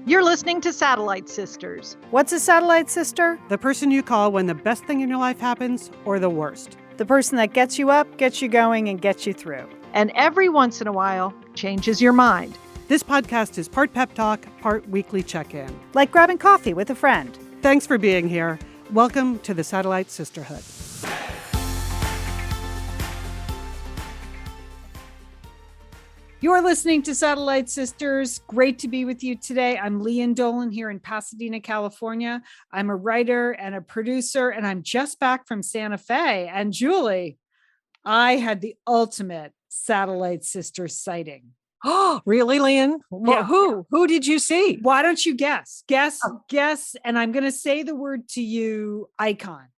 You're listening to Satellite Sisters. What's a satellite sister? The person you call when the best thing in your life happens or the worst. The person that gets you up, gets you going, and gets you through. And every once in a while, changes your mind. This podcast is part pep talk, part weekly check-in. Like grabbing coffee with a friend. Thanks for being here. Welcome to the Satellite Sisterhood. You're listening to Satellite Sisters. Great to be with you today. I'm Leanne Dolan here in Pasadena, California. I'm a writer and a producer, and I'm just back from Santa Fe. And Julie, I had the ultimate Satellite Sisters sighting. Oh, really, Leanne? Well, Yeah. Who did you see? Why don't you guess? Guess. And I'm going to say the word to you, icon.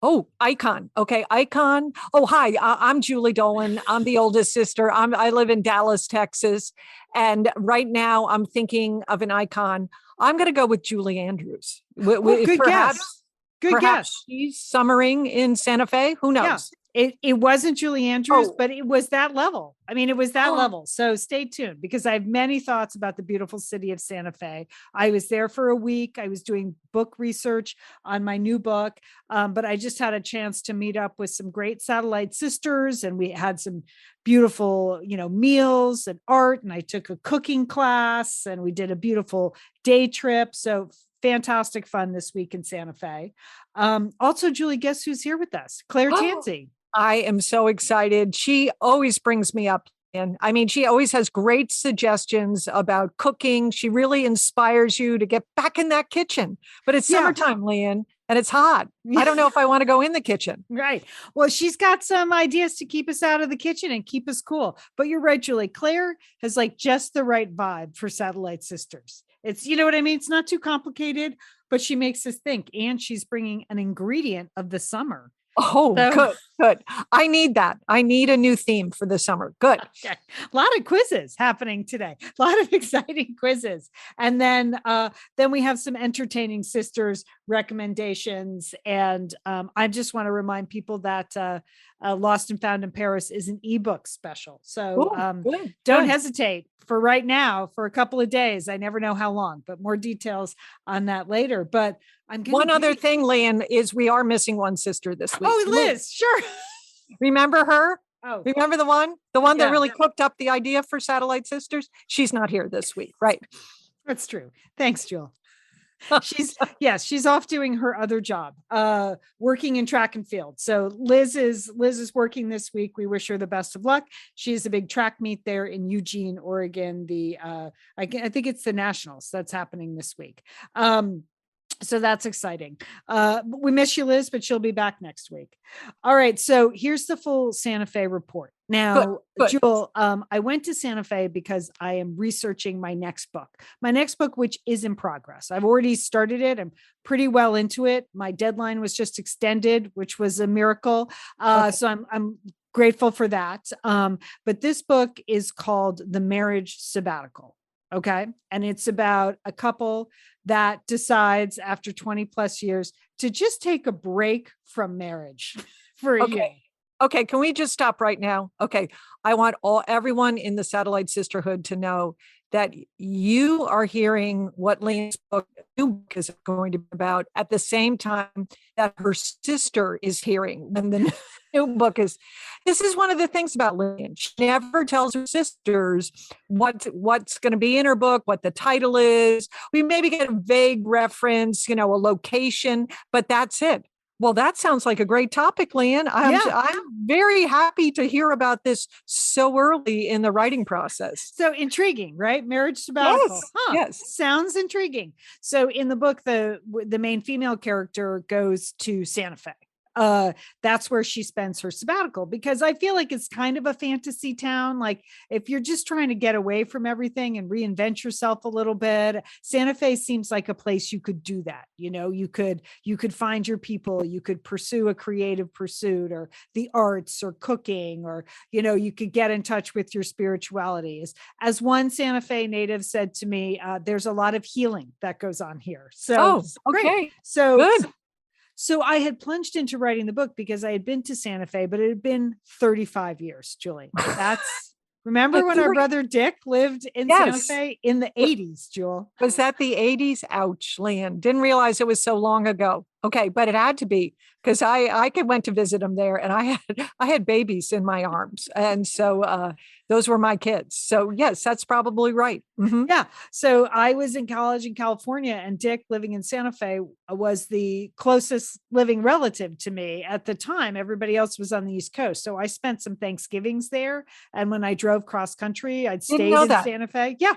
Oh, Icon. Okay, Icon. Oh, hi. I'm Julie Dolan. I'm the oldest sister. I live in Dallas, Texas, and right now I'm thinking of an icon. I'm going to go with Julie Andrews. Good guess. Good Perhaps guess. she's summering in Santa Fe. Who knows? Yeah. It wasn't Julie Andrews, Oh. but it was that level. I mean, it was that level. So stay tuned because I have many thoughts about the beautiful city of Santa Fe. I was there for a week. I was doing book research on my new book, but I just had a chance to meet up with some great satellite sisters, and we had some beautiful, meals and art. And I took a cooking class, and we did a beautiful day trip. So fantastic fun this week in Santa Fe. Also, Julie, guess who's here with us? Claire Tansey. I am so excited. She always brings me up. And I mean, she always has great suggestions about cooking. She really inspires you to get back in that kitchen. But it's summertime, Leanne, and it's hot. I don't know if I want to go in the kitchen. Right. Well, she's got some ideas to keep us out of the kitchen and keep us cool. But you're right, Julie. Claire has just the right vibe for Satellite Sisters. It's, you know what I mean? It's not too complicated, but she makes us think. And she's bringing an ingredient of the summer. Oh, good. I need that. I need a new theme for the summer. Good. Okay. A lot of quizzes happening today. A lot of exciting quizzes. And then we have some entertaining sisters recommendations. And I just want to remind people that Lost and Found in Paris is an ebook special. So don't hesitate for right now, for a couple of days. I never know how long, but more details on that later. But one other thing, Leanne, is we are missing one sister this week. Oh, Liz, sure. Remember her? Oh, remember the one that really cooked up the idea for Satellite Sisters? She's not here this week, right? That's true. Thanks, Jill. She's off doing her other job, working in track and field. So Liz is working this week. We wish her the best of luck. She has a big track meet there in Eugene, Oregon. I think it's the Nationals that's happening this week. So that's exciting. We miss you, Liz, but she'll be back next week. All right. So here's the full Santa Fe report. Now, Good. Jewel, I went to Santa Fe because I am researching my next book, which is in progress. I've already started it. I'm pretty well into it. My deadline was just extended, which was a miracle. So I'm grateful for that. But this book is called The Marriage Sabbatical. Okay. And it's about a couple that decides after 20 plus years to just take a break from marriage for a year. Okay. Can we just stop right now? Okay. I want everyone in the Satellite Sisterhood to know that you are hearing what Leanne's new book is going to be about at the same time that her sister is hearing when the new book is. This is one of the things about Leanne. She never tells her sisters what's going to be in her book, what the title is. We maybe get a vague reference, a location, but that's it. Well, that sounds like a great topic, Leanne. I'm very happy to hear about this so early in the writing process. So intriguing, right? Marriage sabbatical. Yes. Sounds intriguing. So in the book, the main female character goes to Santa Fe. That's where she spends her sabbatical, because I feel like it's kind of a fantasy town. Like if you're just trying to get away from everything and reinvent yourself a little bit, Santa Fe seems like a place you could do that. You could find your people, you could pursue a creative pursuit or the arts or cooking, or, you could get in touch with your spirituality. As one Santa Fe native said to me, there's a lot of healing that goes on here. So, okay. Great. So good. So I had plunged into writing the book because I had been to Santa Fe, but it had been 35 years, Julie. Remember when You our were- brother Dick lived in Santa Yes. Fe in the 80s, Jewel? Was that the 80s? Ouch, Lan. Didn't realize it was so long ago. Okay, but it had to be because went to visit him there, and I had babies in my arms, and so those were my kids. So yes, that's probably right. Mhm. Yeah. So I was in college in California, and Dick, living in Santa Fe, was the closest living relative to me at the time. Everybody else was on the East Coast. So I spent some Thanksgivings there. And when I drove cross country, I'd Didn't stayed know in that. Santa Fe. Yeah.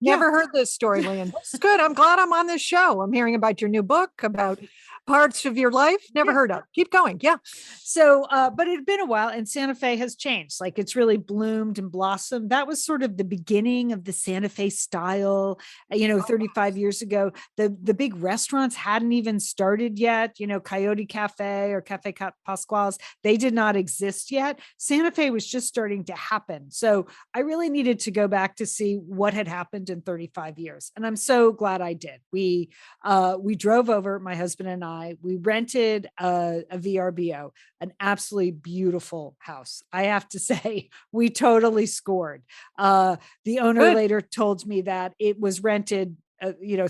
Yeah. Never heard this story, Lan. It's good. I'm glad I'm on this show. I'm hearing about your new book, about parts of your life. Never Yeah. heard of. Keep going. Yeah. So, but it had been a while, and Santa Fe has changed. Like, it's really bloomed and blossomed. That was sort of the beginning of the Santa Fe style. 35 years ago, the big restaurants hadn't even started yet. Coyote Cafe or Cafe Pasquale's, they did not exist yet. Santa Fe was just starting to happen. So I really needed to go back to see what had happened in 35 years, and I'm so glad I did. We drove over, my husband and I. We rented a VRBO, an absolutely beautiful house. I have to say, we totally scored. The owner Good. later told me that it was rented,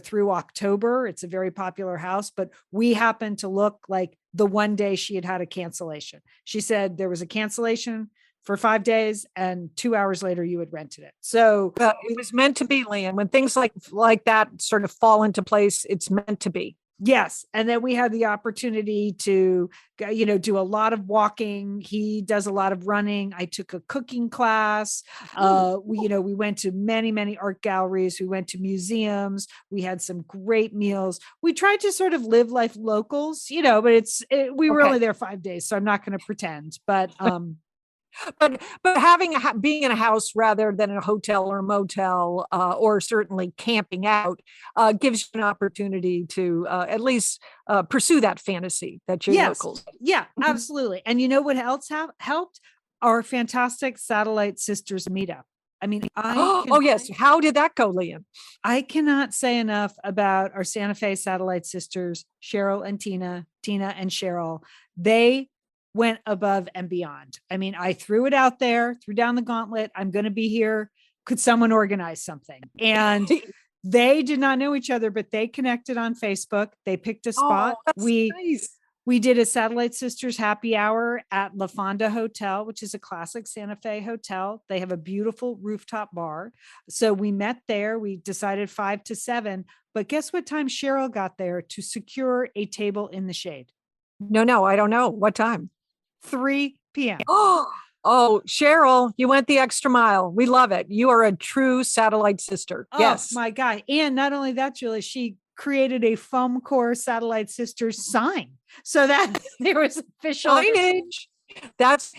through October. It's a very popular house, but we happened to look like the one day she had a cancellation. She said there was a cancellation for 5 days, and 2 hours later you had rented it. So Well, it was meant to be, Lan. When things like that sort of fall into place, it's meant to be. yes. And then we had the opportunity to, do a lot of walking. He does a lot of running. I took a cooking class. We went to many, many art galleries. We went to museums. We had some great meals. We tried to sort of live life locals, but we were Okay. only there 5 days, so I'm not going to pretend, but, But being in a house rather than a hotel or a motel, or certainly camping out, gives you an opportunity to at least pursue that fantasy that you're yes. locals. Yeah, Mhm. absolutely. And you know what else helped? Our fantastic Satellite Sisters meetup. I mean, Oh yes, how did that go, Liam? I cannot say enough about our Santa Fe Satellite Sisters, Cheryl and Tina and Cheryl. They went above and beyond. I mean, I threw it out there, threw down the gauntlet. I'm going to be here. Could someone organize something? And they did not know each other, but they connected on Facebook. They picked a spot. Oh, that's nice. We did a Satellite Sisters happy hour at La Fonda Hotel, which is a classic Santa Fe hotel. They have a beautiful rooftop bar. So we met there. We decided 5 to 7. But guess what time Cheryl got there to secure a table in the shade? No, I don't know. What time? 3 p.m. Oh, Cheryl, you went the extra mile. We love it. You are a true Satellite Sister. Yes. Oh, my God. And not only that, Julie, she created a foam core Satellite Sisters sign so that there was official Signage. That's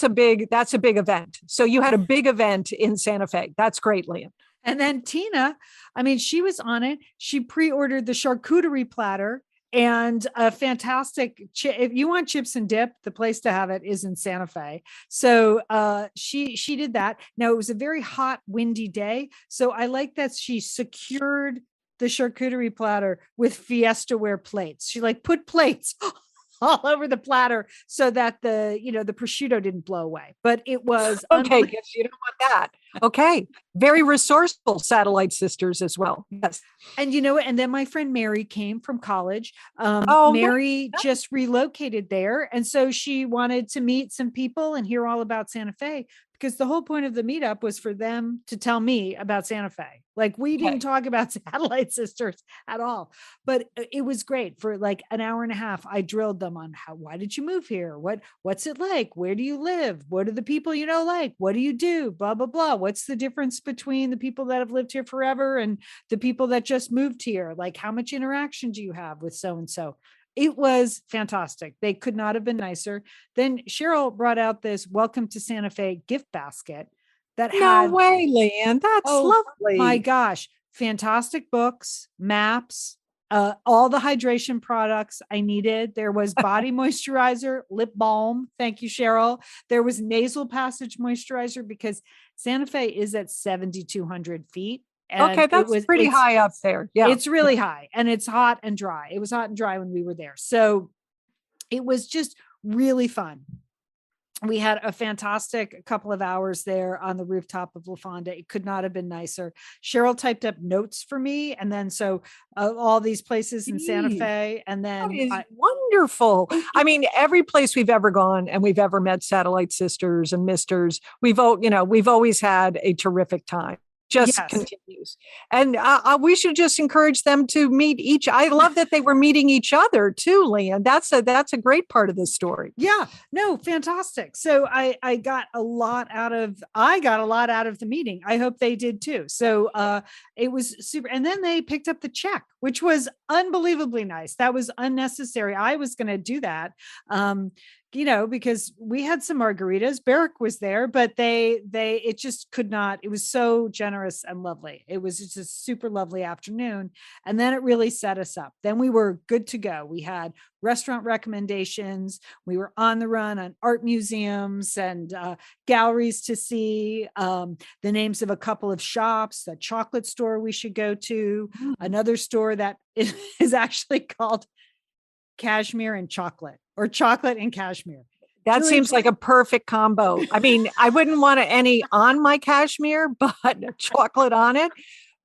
a big event. So you had a big event in Santa Fe. That's great, Liam. And then Tina, I mean, she was on it. She pre-ordered the charcuterie platter and a fantastic if you want chips and dip, the place to have it is in Santa Fe. So she did that. Now, it was a very hot, windy day. So I like that she secured the charcuterie platter with Fiesta ware plates. She put plates all over the platter so that the prosciutto didn't blow away. But it was okay. Yes, you don't want that. Okay. Very resourceful Satellite Sisters as well. Yes. And and then my friend Mary came from college. Mary just relocated there. And so she wanted to meet some people and hear all about Santa Fe, because the whole point of the meetup was for them to tell me about Santa Fe. We didn't talk about Satellite Sisters at all, but it was great. For an hour and a half, I drilled them on why did you move here? What's it like? Where do you live? What are the people like? What do you do? Blah, blah, blah. What's the difference between the people that have lived here forever and the people that just moved here? How much interaction do you have with so-and-so? It was fantastic. They could not have been nicer. Then Cheryl brought out this Welcome to Santa Fe gift basket that No had, way, Leanne. That's lovely. my gosh, fantastic books, maps, all the hydration products I needed. There was body moisturizer, lip balm. Thank you, Cheryl. There was nasal passage moisturizer because Santa Fe is at 7,200 feet. And okay, that's pretty high up there. Yeah. It's really high, and it's hot and dry. It was hot and dry when we were there. So it was just really fun. we had a fantastic couple of hours there on the rooftop of La Fonda. It could not have been nicer. Cheryl typed up notes for me. And then so all these places in Santa Jeez. Fe. And That then is wonderful. I mean, every place we've ever gone and we've ever met Satellite Sisters and Misters, we've always had a terrific time. Just Yes. continues, and we should just encourage them to meet each. I love that they were meeting each other too, Leanne. That's a great part of this story. Yeah, no, fantastic. So I got a lot out of the meeting. I hope they did too. So it was super. And then they picked up the check, which was unbelievably nice. That was unnecessary. I was going to do that. Because we had some margaritas. Barrick was there, but it just could not. It was so generous and lovely. It was just a super lovely afternoon. And then it really set us up. Then we were good to go. We had restaurant recommendations. We were on the run on art museums and galleries to see, the names of a couple of shops, a chocolate store we should go to, another store that is actually called Cashmere and Chocolate, or Chocolate and Cashmere. That Julie, seems like a perfect combo. I mean, I wouldn't want any on my cashmere, but chocolate on it.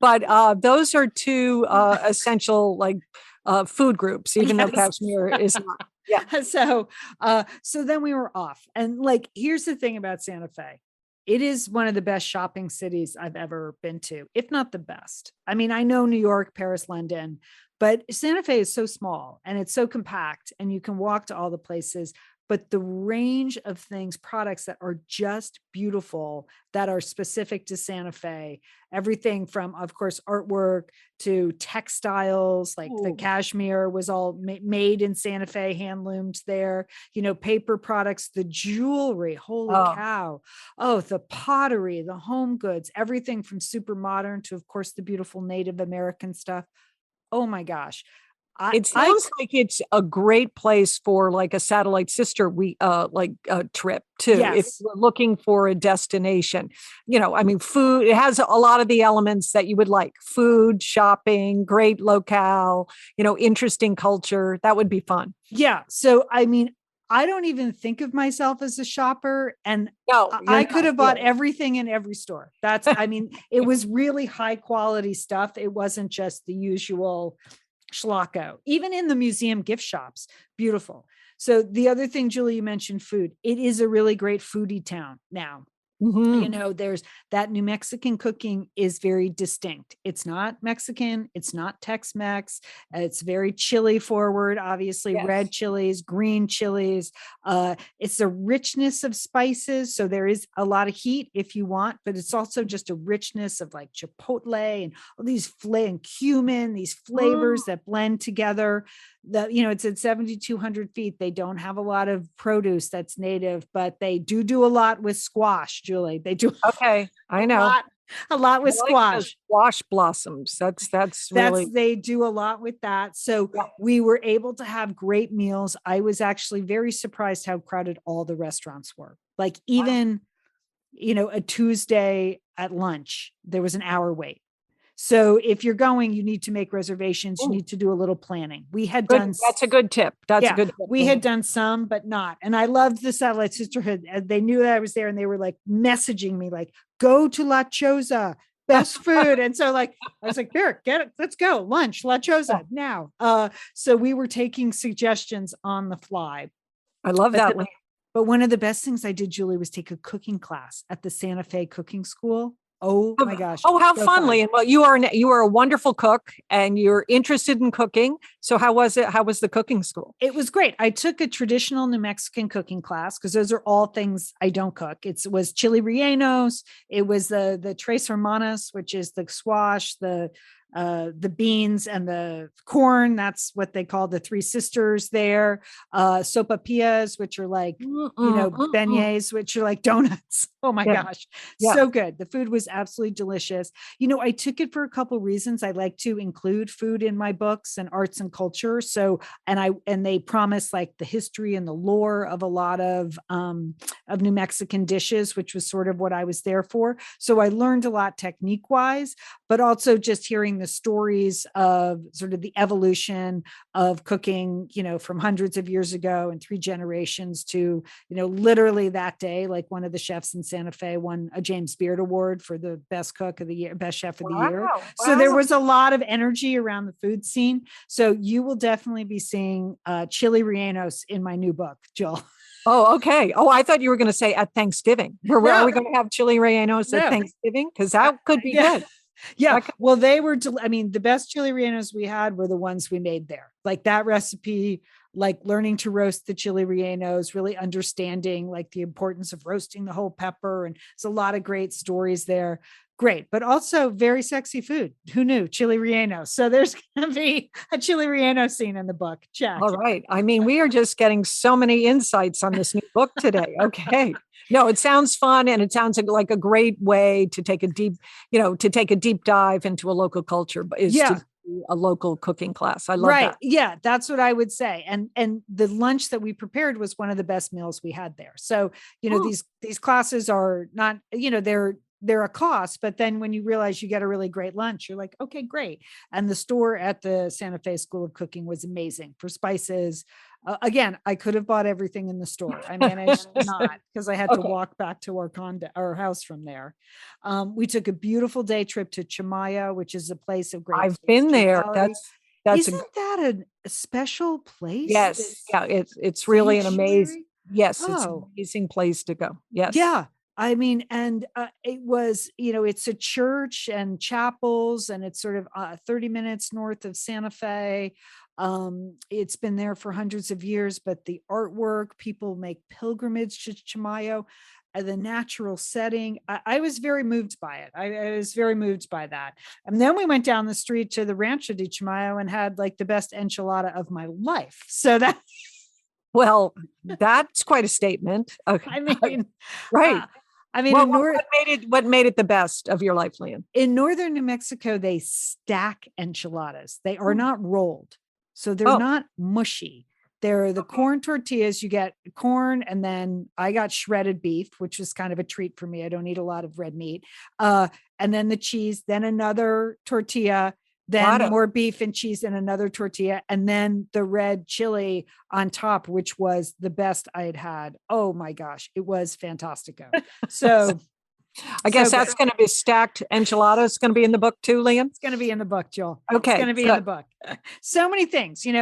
But those are two essential food groups, even though Yes. cashmere is not. Yeah. So then we were off. And here's the thing about Santa Fe. It is one of the best shopping cities I've ever been to, if not the best. I mean, I know New York, Paris, London, but Santa Fe is so small and it's so compact and you can walk to all the places, but the range of things, products that are just beautiful, that are specific to Santa Fe, everything from, of course, artwork to textiles, like the cashmere was all made in Santa Fe, hand loomed there, paper products, the jewelry, holy cow. Oh, the pottery, the home goods, everything from super modern to, of course, the beautiful Native American stuff. Oh my gosh. It sounds like it's a great place for a satellite sister trip too. Yes. If you're looking for a destination, I mean, food, it has a lot of the elements that you would like: food, shopping, great locale, interesting culture. That would be fun. Yeah. So, I mean, I don't even think of myself as a shopper, and No, I could have bought everything in every store. It was really high quality stuff. It wasn't just the usual schlocko, even in the museum gift shops. Beautiful. So the other thing, Julie, you mentioned food. It is a really great foodie town now. Mm-hmm. There's that New Mexican cooking is very distinct. It's not Mexican. It's not Tex-Mex. It's very chili forward, obviously. Yes. Red chilies, green chilies. It's a richness of spices. So there is a lot of heat if you want, but it's also just a richness of chipotle and all these and cumin, these flavors that blend together. It's at 7,200 feet. They don't have a lot of produce that's native, but they do a lot with squash, Julie. They do. Okay. I know. A lot with squash. Squash blossoms. That's really. They do a lot with that. So we were able to have great meals. I was actually very surprised how crowded all the restaurants were. Even, a Tuesday at lunch, there was an hour wait. So if you're going, you need to make reservations. You need to do a little planning. We had done. That's a good tip. That's a good tip. We had done some, but not. And I loved the Satellite Sisterhood. They knew that I was there and they were messaging me go to La Choza, best food. And so I was like, Barrick, get it. Let's go. Lunch, La Choza now. So we were taking suggestions on the fly. I love that. But one of the best things I did, Julie, was take a cooking class at the Santa Fe Cooking School. Oh my gosh. Oh, how fun, Leanne. Well, you are a wonderful cook and you're interested in cooking. So how was it? How was the cooking school? It was great. I took a traditional New Mexican cooking class because those are all things I don't cook. It was chili rellenos. It was the tres hermanas, which is the squash, the beans and the corn. That's what they call the three sisters there. Sopapillas, which are beignets, which are like donuts. Oh my gosh. Yeah. So good. The food was absolutely delicious. I took it for a couple of reasons. I like to include food in my books and arts and culture. So, and they promise the history and the lore of a lot of New Mexican dishes, which was sort of what I was there for. So I learned a lot technique wise, but also just hearing hearing the stories of sort of the evolution of cooking, from hundreds of years ago and 3 generations to, literally that day, like one of the chefs in Santa Fe won a James Beard Award for the best cook of the year, best chef of the year. So there was a lot of energy around the food scene. So you will definitely be seeing chili rellenos in my new book, Jill. Oh, okay. Oh, I thought you were going to say at Thanksgiving. Are we going to have chili rellenos at Thanksgiving? Because that could be good. Yeah. Well, they were, the best chili rellenos we had were the ones we made there. Like that recipe, like learning to roast the chili rellenos, really understanding like the importance of roasting the whole pepper. And there's a lot of great stories there. Great, but also very sexy food. Who knew? Chili relleno. So there's going to be a chili relleno scene in the book. Check. All right. I mean, we are just getting so many insights on this new book today. Okay. No, it sounds fun, and it sounds like a great way to take a deep dive into a local culture. To do a local cooking class. I love that. Yeah, that's what I would say. And the lunch that we prepared was one of the best meals we had there. So, these classes are not, they're a cost, but then when you realize you get a really great lunch, you're like, okay, great. And the store at the Santa Fe School of Cooking was amazing for spices. Again, I could have bought everything in the store. I managed not, because I had to walk back to our house from there. We took a beautiful day trip to Chimaya, which is a place of great. I've been there. Isn't that a special place? Yes. It's really an amazing. Yes, it's an amazing place to go. Yes. Yeah. I mean, and it was, it's a church and chapels, and it's sort of 30 minutes north of Santa Fe. It's been there for hundreds of years, but the artwork, people make pilgrimage to Chimayo, the natural setting. I was very moved by it. I was very moved by that. And then we went down the street to the Rancho de Chimayo and had like the best enchilada of my life. So that. Well, that's quite a statement. Okay. I mean, right. What made it the best of your life, Lian? In northern New Mexico, they stack enchiladas. They are not rolled. So they're not mushy. They're the corn tortillas. You get corn, and then I got shredded beef, which was kind of a treat for me. I don't eat a lot of red meat. And then the cheese, then another tortilla, then more beef and cheese and another tortilla, and then the red chili on top, which was the best I had. Oh my gosh, it was fantastico. So I guess that's going to be stacked enchiladas. It's going to be in the book too, Liam. It's going to be in the book, Jill. Okay, it's going to be in the book. So many things, and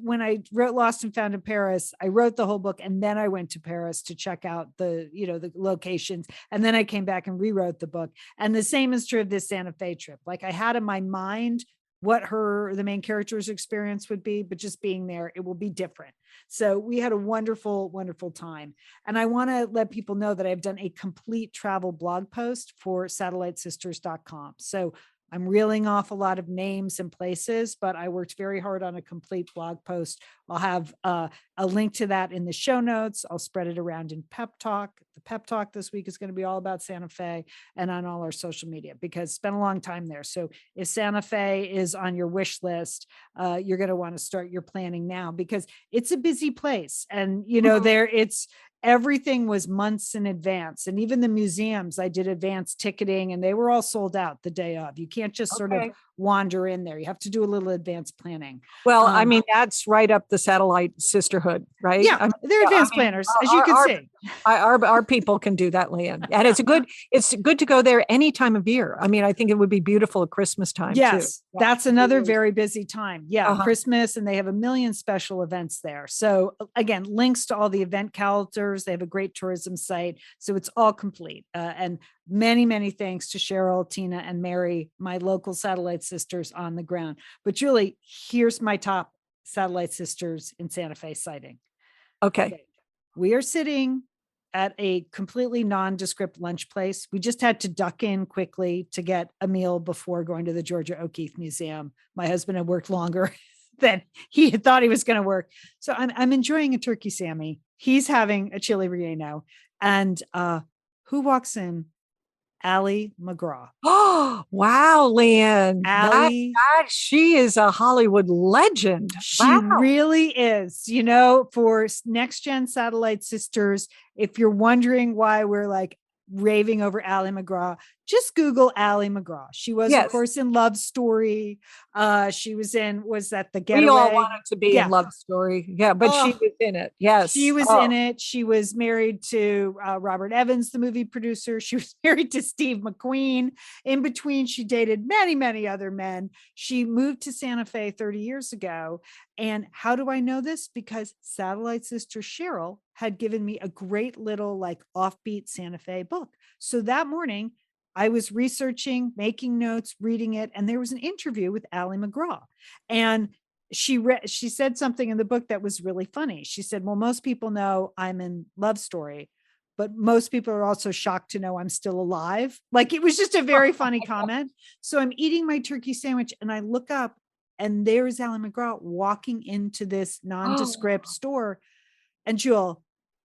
when I wrote Lost and Found in Paris, I wrote the whole book, and then I went to Paris to check out the locations. And then I came back and rewrote the book. And the same is true of this Santa Fe trip. Like I had in my mind what the main character's experience would be, but just being there, it will be different. So we had a wonderful, wonderful time. And I want to let people know that I've done a complete travel blog post for satellitesisters.com. So I'm reeling off a lot of names and places, but I worked very hard on a complete blog post. I'll have a link to that in the show notes. I'll spread it around in Pep Talk. The Pep Talk this week is going to be all about Santa Fe, and on all our social media, because spent a long time there. So if Santa Fe is on your wish list, you're going to want to start your planning now, because it's a busy place. And, everything was months in advance. And even the museums, I did advanced ticketing, and they were all sold out the day of. You can't just sort of wander in there. You have to do a little advanced planning. Well, I mean, that's right up the satellite sisterhood, right? Yeah, they're advanced planners, as you can see. Our people can do that, Liam. And it's good to go there any time of year. I mean, I think it would be beautiful at Christmas time too. Yes, that's another very busy time. Yeah, Christmas, and they have a million special events there. So again, links to all the event calendars. They have a great tourism site. So it's all complete. And many, many thanks to Cheryl, Tina, and Mary, my local satellite sisters on the ground. But Julie, here's my top satellite sisters in Santa Fe sighting. Okay. We are sitting at a completely nondescript lunch place. We just had to duck in quickly to get a meal before going to the Georgia O'Keeffe Museum. My husband had worked longer than he had thought he was going to work. So I'm enjoying a turkey Sammy. He's having a chili relleno. And who walks in? Allie McGraw. Oh, wow, Lian. Allie, she is a Hollywood legend. She really is. For Next Gen Satellite Sisters, if you're wondering why we're like raving over Ally McGraw. Just Google Ally McGraw. She was, of Yes. course, in Love Story. She was in, was that The Getaway? We all wanted to be Yeah. in Love Story. Yeah, but she Oh. was in it. Yes. She was Oh. in it. She was married to Robert Evans, the movie producer. She was married to Steve McQueen. In between, she dated many, many other men. She moved to Santa Fe 30 years ago. And how do I know this? Because Satellite Sister Cheryl had given me a great little like offbeat Santa Fe book. So that morning, I was researching, making notes, reading it, and there was an interview with Ally McGraw. And she said something in the book that was really funny. She said, well, most people know I'm in Love Story, but most people are also shocked to know I'm still alive. Like, it was just a very funny comment. So I'm eating my turkey sandwich and I look up and there's Ally McGraw walking into this nondescript store. And Jewel,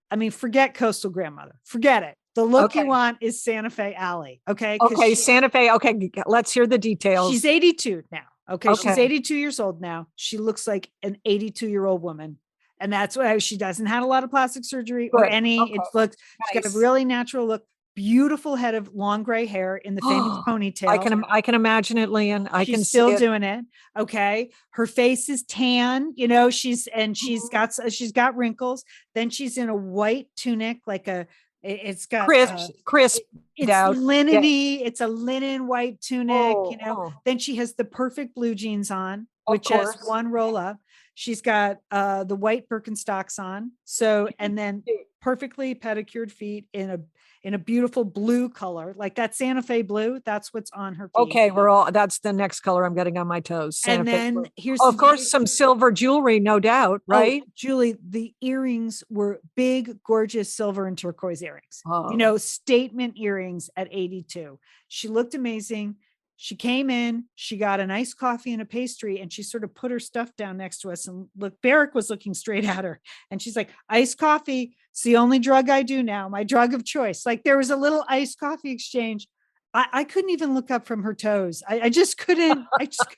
I mean, forget Coastal Grandmother, forget it. The look you Okay. want is Santa Fe Alley. Okay. 'Cause Okay, Santa Fe. Okay, let's hear the details. she's 82 now. Okay. She's Okay. 82 years old now. She looks like an 82-year-old woman. And that's why she doesn't have a lot of plastic surgery or Good. any. Okay. It looks, she's got Nice. a really natural look, beautiful head of long gray hair in the famous ponytail. I can imagine it, Leanne. I She's can still see it. doing it. Okay. Her face is tan, you know, she's got wrinkles. Then she's in a white tunic, like it's got Crisp it's out. linen-y. It's a linen white tunic, you know. Oh. Then she has the perfect blue jeans on, Of which has course. one roll up. She's got the white Birkenstocks on. So, and then perfectly pedicured feet in a beautiful blue color, like that Santa Fe blue. That's what's on her feet. Okay, that's the next color I'm getting on my toes. Santa And Fe then blue. here's Of course, some silver jewelry, no doubt, right? Oh, Julie, the earrings were big, gorgeous silver and turquoise earrings. Oh. You know, statement earrings at 82. She looked amazing. She came in, she got an iced coffee and a pastry, and she sort of put her stuff down next to us. And look, Barrick was looking straight at her. And she's like, iced coffee, it's the only drug I do now, my drug of choice. Like, there was a little iced coffee exchange. I couldn't even look up from her toes. I just couldn't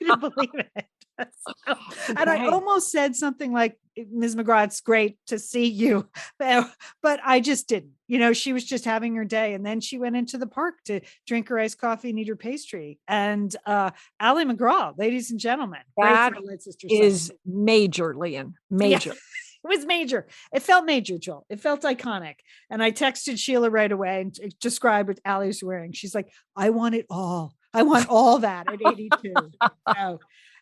believe it. And I Okay. almost said something like, Ms. McGraw, it's great to see you. But I just didn't. You know, she was just having her day. And then she went into the park to drink her iced coffee and eat her pastry. And Ally McGraw, ladies and gentlemen, great That Satellite Sister is segment. major, Leanne. Major. It was major. It felt major, Joel. It felt iconic. And I texted Sheila right away and described what Allie's wearing. She's like, I want it all. I want all that at 82. So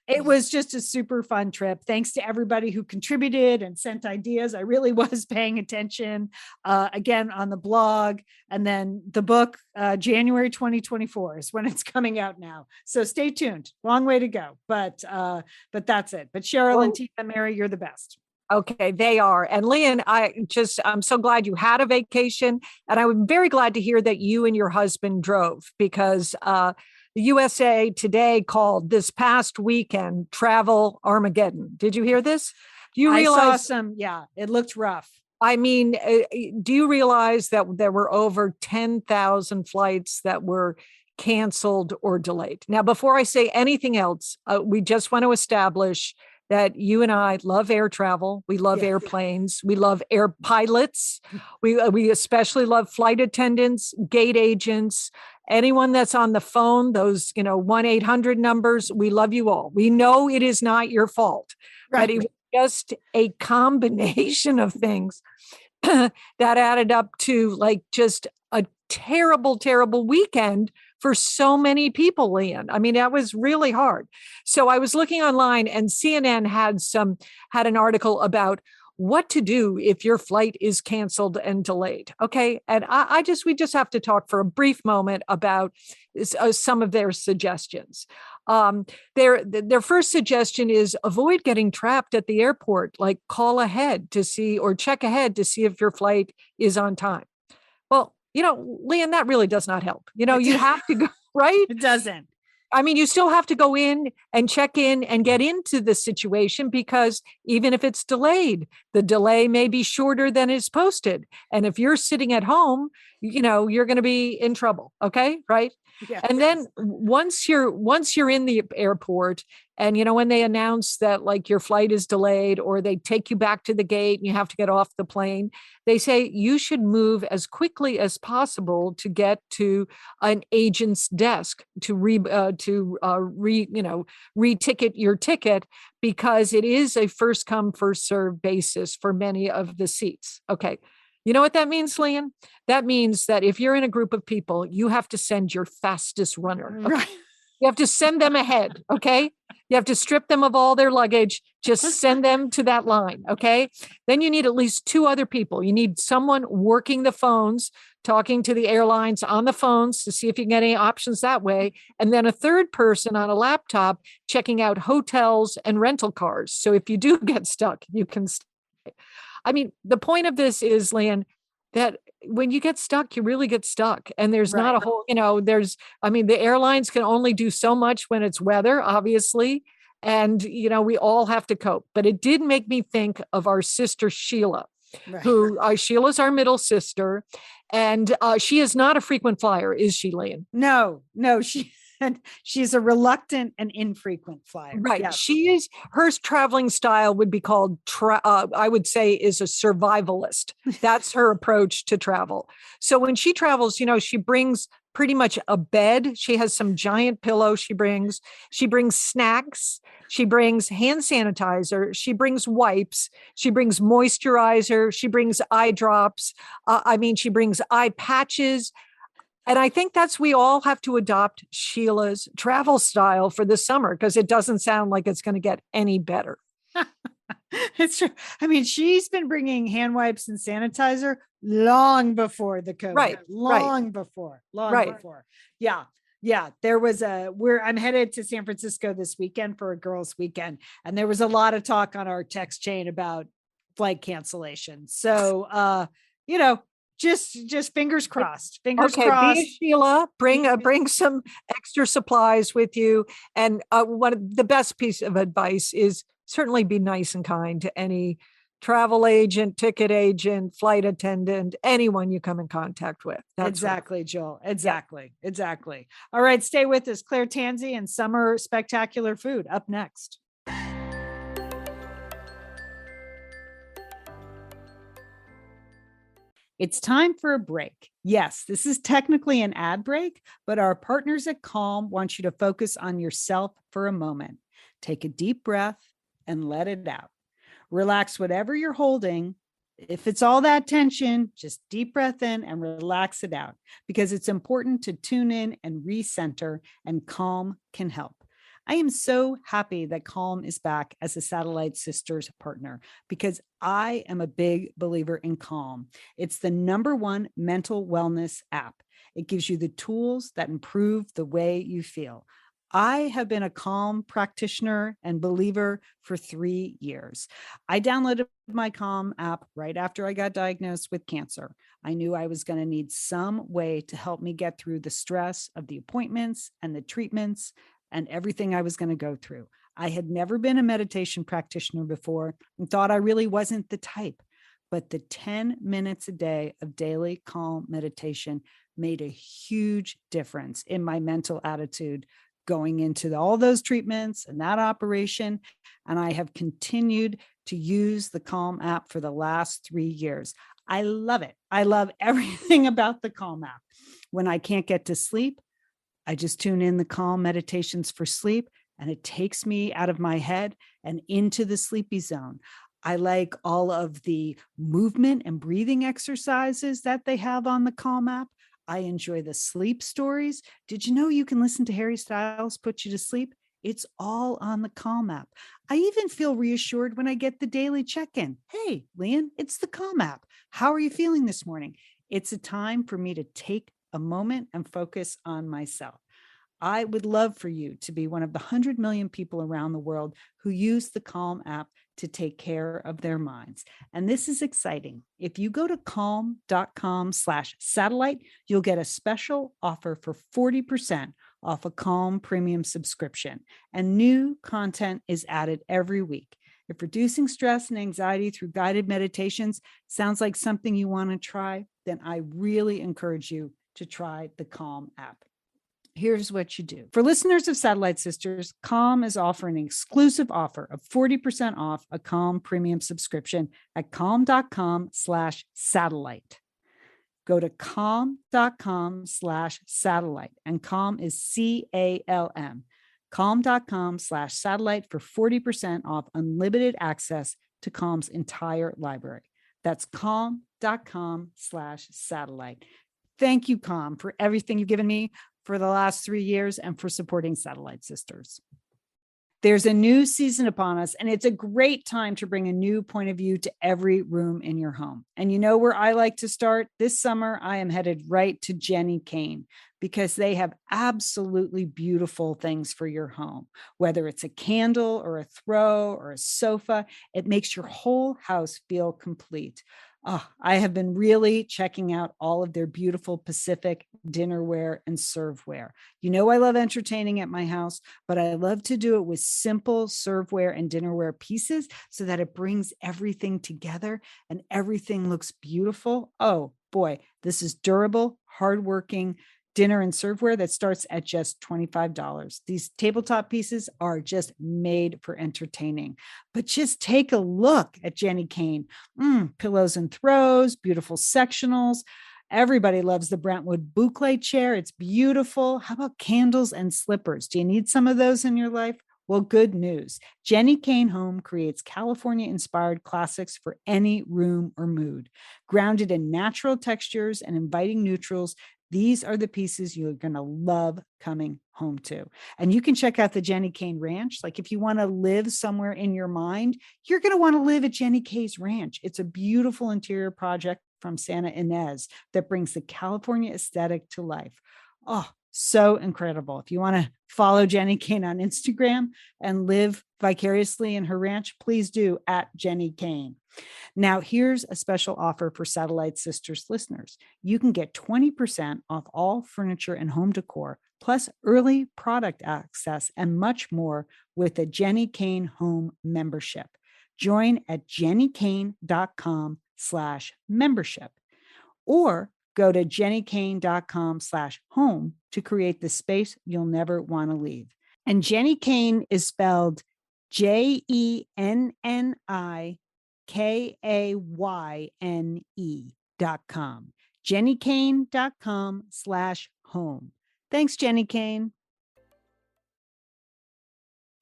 it was just a super fun trip. Thanks to everybody who contributed and sent ideas. I really was paying attention again on the blog. And then the book, January 2024 is when it's coming out now. So stay tuned. Long way to go. But that's it. But Cheryl and Tina, Mary, you're the best. Okay, they are. And Leanne, I'm so glad you had a vacation. And I'm very glad to hear that you and your husband drove, because the USA Today called this past weekend Travel Armageddon. Did you hear this? Do you realize? It looked rough. I mean, do you realize that there were over 10,000 flights that were canceled or delayed? Now, before I say anything else, we just want to establish that you and I love air travel. We love airplanes. We love air pilots. We especially love flight attendants, gate agents, anyone that's on the phone, those, 1-800 numbers. We love you all. We know it is not your fault, but it was just a combination of things that added up to like just a terrible, terrible weekend for so many people, Leanne. I mean, that was really hard. So I was looking online and CNN had an article about what to do if your flight is canceled and delayed. Okay. And we just have to talk for a brief moment about some of their suggestions. Their first suggestion is avoid getting trapped at the airport, like call ahead to see or check ahead to see if your flight is on time. Well, Leanne, that really does not help. You have to go, right? It doesn't. I mean, you still have to go in and check in and get into the situation, because even if it's delayed, the delay may be shorter than is posted. And if you're sitting at home, you're going to be in trouble. Okay. Right. Yeah. And then once you're in the airport, And, when they announce that like your flight is delayed or they take you back to the gate and you have to get off the plane, they say you should move as quickly as possible to get to an agent's desk to re-ticket your ticket, because it is a first come, first serve basis for many of the seats. Okay. You know what that means, Lian? That means that if you're in a group of people, you have to send your fastest runner. Okay? Right. You have to send them ahead. Okay. You have to strip them of all their luggage. Just send them to that line. Okay. Then you need at least 2 other people. You need someone working the phones, talking to the airlines on the phones to see if you can get any options that way. And then a 3rd person on a laptop checking out hotels and rental cars. So if you do get stuck, you can stay. I mean, the point of this is, Lian, that when you get stuck, you really get stuck. And there's not a whole, the airlines can only do so much when it's weather, obviously. And, we all have to cope. But it did make me think of our sister, Sheila, who Sheila's our middle sister. And she is not a frequent flyer, is she, Lian? No, she's a reluctant and infrequent flyer. Right. Yes. She is, her traveling style would be called, I would say, is a survivalist. That's her approach to travel. So when she travels, she brings pretty much a bed. She has some giant pillow she brings snacks. She brings hand sanitizer. She brings wipes. She brings moisturizer. She brings eye drops. She brings eye patches. And I think we all have to adopt Sheila's travel style for the summer, because it doesn't sound like it's going to get any better. It's true. She's been bringing hand wipes and sanitizer long before the COVID. Right. Long before. Yeah. Yeah. There was I'm headed to San Francisco this weekend for a girls' weekend. And there was a lot of talk on our text chain about flight cancellation. So, just fingers crossed. Fingers crossed. Be a Sheila. Bring some extra supplies with you. And one of the best piece of advice is certainly be nice and kind to any travel agent, ticket agent, flight attendant, anyone you come in contact with. That's exactly, Joel. Exactly. All right, stay with us. Claire Tansey and summer spectacular food up next. It's time for a break. Yes, this is technically an ad break, but our partners at Calm want you to focus on yourself for a moment. Take a deep breath and let it out. Relax whatever you're holding. If it's all that tension, just deep breath in and relax it out, because it's important to tune in and recenter, and Calm can help. I am so happy that Calm is back as a Satellite Sisters partner, because I am a big believer in Calm. It's the #1 mental wellness app. It gives you the tools that improve the way you feel. I have been a Calm practitioner and believer for 3 years. I downloaded my Calm app right after I got diagnosed with cancer. I knew I was going to need some way to help me get through the stress of the appointments and the treatments and everything I was going to go through. I had never been a meditation practitioner before and thought I really wasn't the type. But the 10 minutes a day of daily Calm meditation made a huge difference in my mental attitude going into all those treatments and that operation. And I have continued to use the Calm app for the last 3 years. I love it. I love everything about the Calm app. When I can't get to sleep, I just tune in the Calm meditations for sleep, and it takes me out of my head and into the sleepy zone. I like all of the movement and breathing exercises that they have on the Calm app. I enjoy the sleep stories. Did you know you can listen to Harry Styles put you to sleep? It's all on the Calm app. I even feel reassured when I get the daily check-in. Hey, Lian, it's the Calm app. How are you feeling this morning? It's a time for me to take a moment and focus on myself. I would love for you to be one of the 100 million people around the world who use the Calm app to take care of their minds. And this is exciting. If you go to calm.com/satellite, you'll get a special offer for 40% off a Calm premium subscription. And new content is added every week. If reducing stress and anxiety through guided meditations sounds like something you want to try, then I really encourage you to try the Calm app. Here's what you do. For listeners of Satellite Sisters, Calm is offering an exclusive offer of 40% off a Calm premium subscription at calm.com/satellite. Go to calm.com/satellite, and Calm is CALM. Calm.com/satellite for 40% off unlimited access to Calm's entire library. That's calm.com/satellite. Thank you, Calm, for everything you've given me for the last 3 years and for supporting Satellite Sisters. There's a new season upon us, and it's a great time to bring a new point of view to every room in your home. And you know where I like to start? This summer, I am headed right to Jenni Kayne because they have absolutely beautiful things for your home. Whether it's a candle or a throw or a sofa, it makes your whole house feel complete. Oh, I have been really checking out all of their beautiful Pacific dinnerware and serveware. You know, I love entertaining at my house, but I love to do it with simple serveware and dinnerware pieces so that it brings everything together and everything looks beautiful. Oh boy, this is durable, hardworking dinner and serveware that starts at just $25. These tabletop pieces are just made for entertaining. But just take a look at Jenni Kayne. Pillows and throws, beautiful sectionals. Everybody loves the Brentwood boucle chair. It's beautiful. How about candles and slippers? Do you need some of those in your life? Well, good news. Jenni Kayne Home creates California-inspired classics for any room or mood. Grounded in natural textures and inviting neutrals, these are the pieces you're going to love coming home to. And you can check out the Jenni Kayne Ranch. Like if you want to live somewhere in your mind, you're going to want to live at Jenni Kayne's Ranch. It's a beautiful interior project from Santa Ynez that brings the California aesthetic to life. Oh, so incredible. If you want to follow Jenni Kayne on Instagram and live vicariously in her ranch, please do at Jenni Kayne. Now, here's a special offer for Satellite Sisters listeners. You can get 20% off all furniture and home decor, plus early product access and much more with a Jenni Kayne Home membership. Join at jennikayne.com/membership or go to jennikayne.com/home to create the space you'll never want to leave. And Jenni Kayne is spelled JenniKayne.com. jennikayne.com/home. Thanks, Jenni Kayne.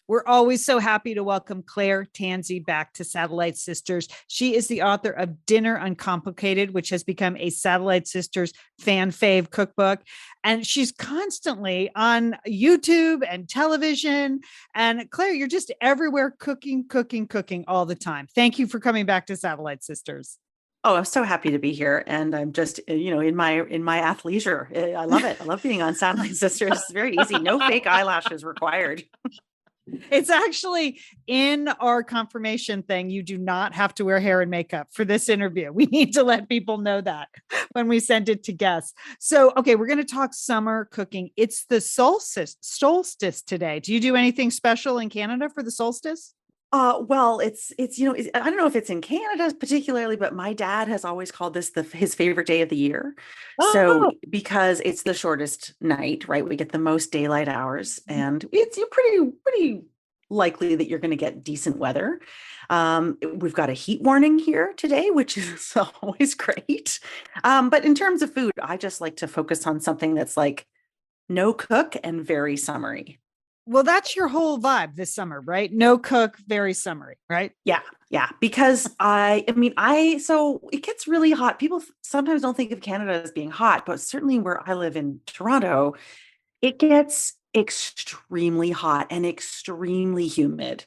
We're always so happy to welcome Claire Tansey back to Satellite Sisters. She is the author of Dinner Uncomplicated, which has become a Satellite Sisters fan fave cookbook. And she's constantly on YouTube and television. And Claire, you're just everywhere cooking all the time. Thank you for coming back to Satellite Sisters. Oh, I'm so happy to be here. And I'm just, in my athleisure. I love it. I love being on Satellite Sisters. It's very easy. No fake eyelashes required. It's actually in our confirmation thing. You do not have to wear hair and makeup for this interview. We need to let people know that when we send it to guests. So, okay, we're going to talk summer cooking. It's the solstice today. Do you do anything special in Canada for the solstice? Well, it's I don't know if it's in Canada particularly, but my dad has always called this his favorite day of the year. So because it's the shortest night, right? We get the most daylight hours, and it's pretty likely that you're going to get decent weather. We've got a heat warning here today, which is always great. But in terms of food, I just like to focus on something that's like no cook and very summery. Well, that's your whole vibe this summer, right? No cook, very summery, right? Yeah. Because so it gets really hot. People sometimes don't think of Canada as being hot, but certainly where I live in Toronto, it gets extremely hot and extremely humid.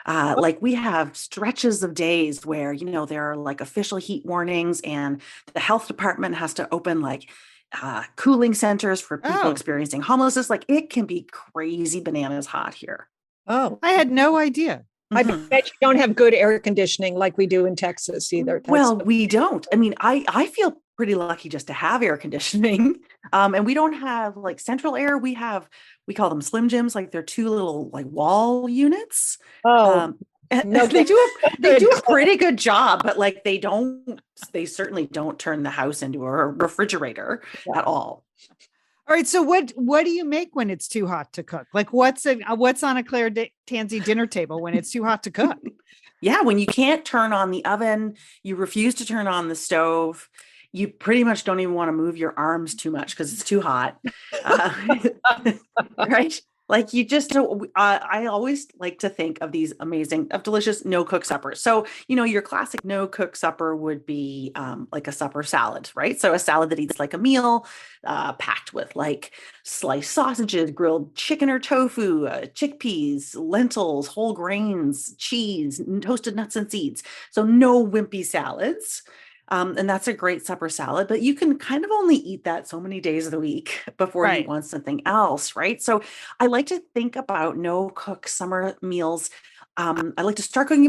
Like we have stretches of days where, there are like official heat warnings, and the health department has to open like cooling centers for people experiencing homelessness. Like it can be crazy bananas hot here. Oh, I had no idea. I bet you don't have good air conditioning like we do in Texas either. We don't. I mean, I feel pretty lucky just to have air conditioning. And we don't have like central air. We call them Slim Jims. Like they're two little like wall units. No, they do a pretty good job, but like they certainly don't turn the house into a refrigerator at all. All right. So what do you make when it's too hot to cook? Like what's on a Claire Tansey dinner table when it's too hot to cook? Yeah, when you can't turn on the oven, you refuse to turn on the stove. You pretty much don't even want to move your arms too much because it's too hot. Uh, right? Like you just don't. I always like to think of these delicious no cook suppers. So, your classic no cook supper would be like a supper salad, right? So a salad that eats like a meal, packed with like sliced sausages, grilled chicken or tofu, chickpeas, lentils, whole grains, cheese, toasted nuts and seeds. So no wimpy salads. And that's a great supper salad, but you can kind of only eat that so many days of the week before you Right. want something else, right? So I like to think about no cook summer meals. I like to start thinking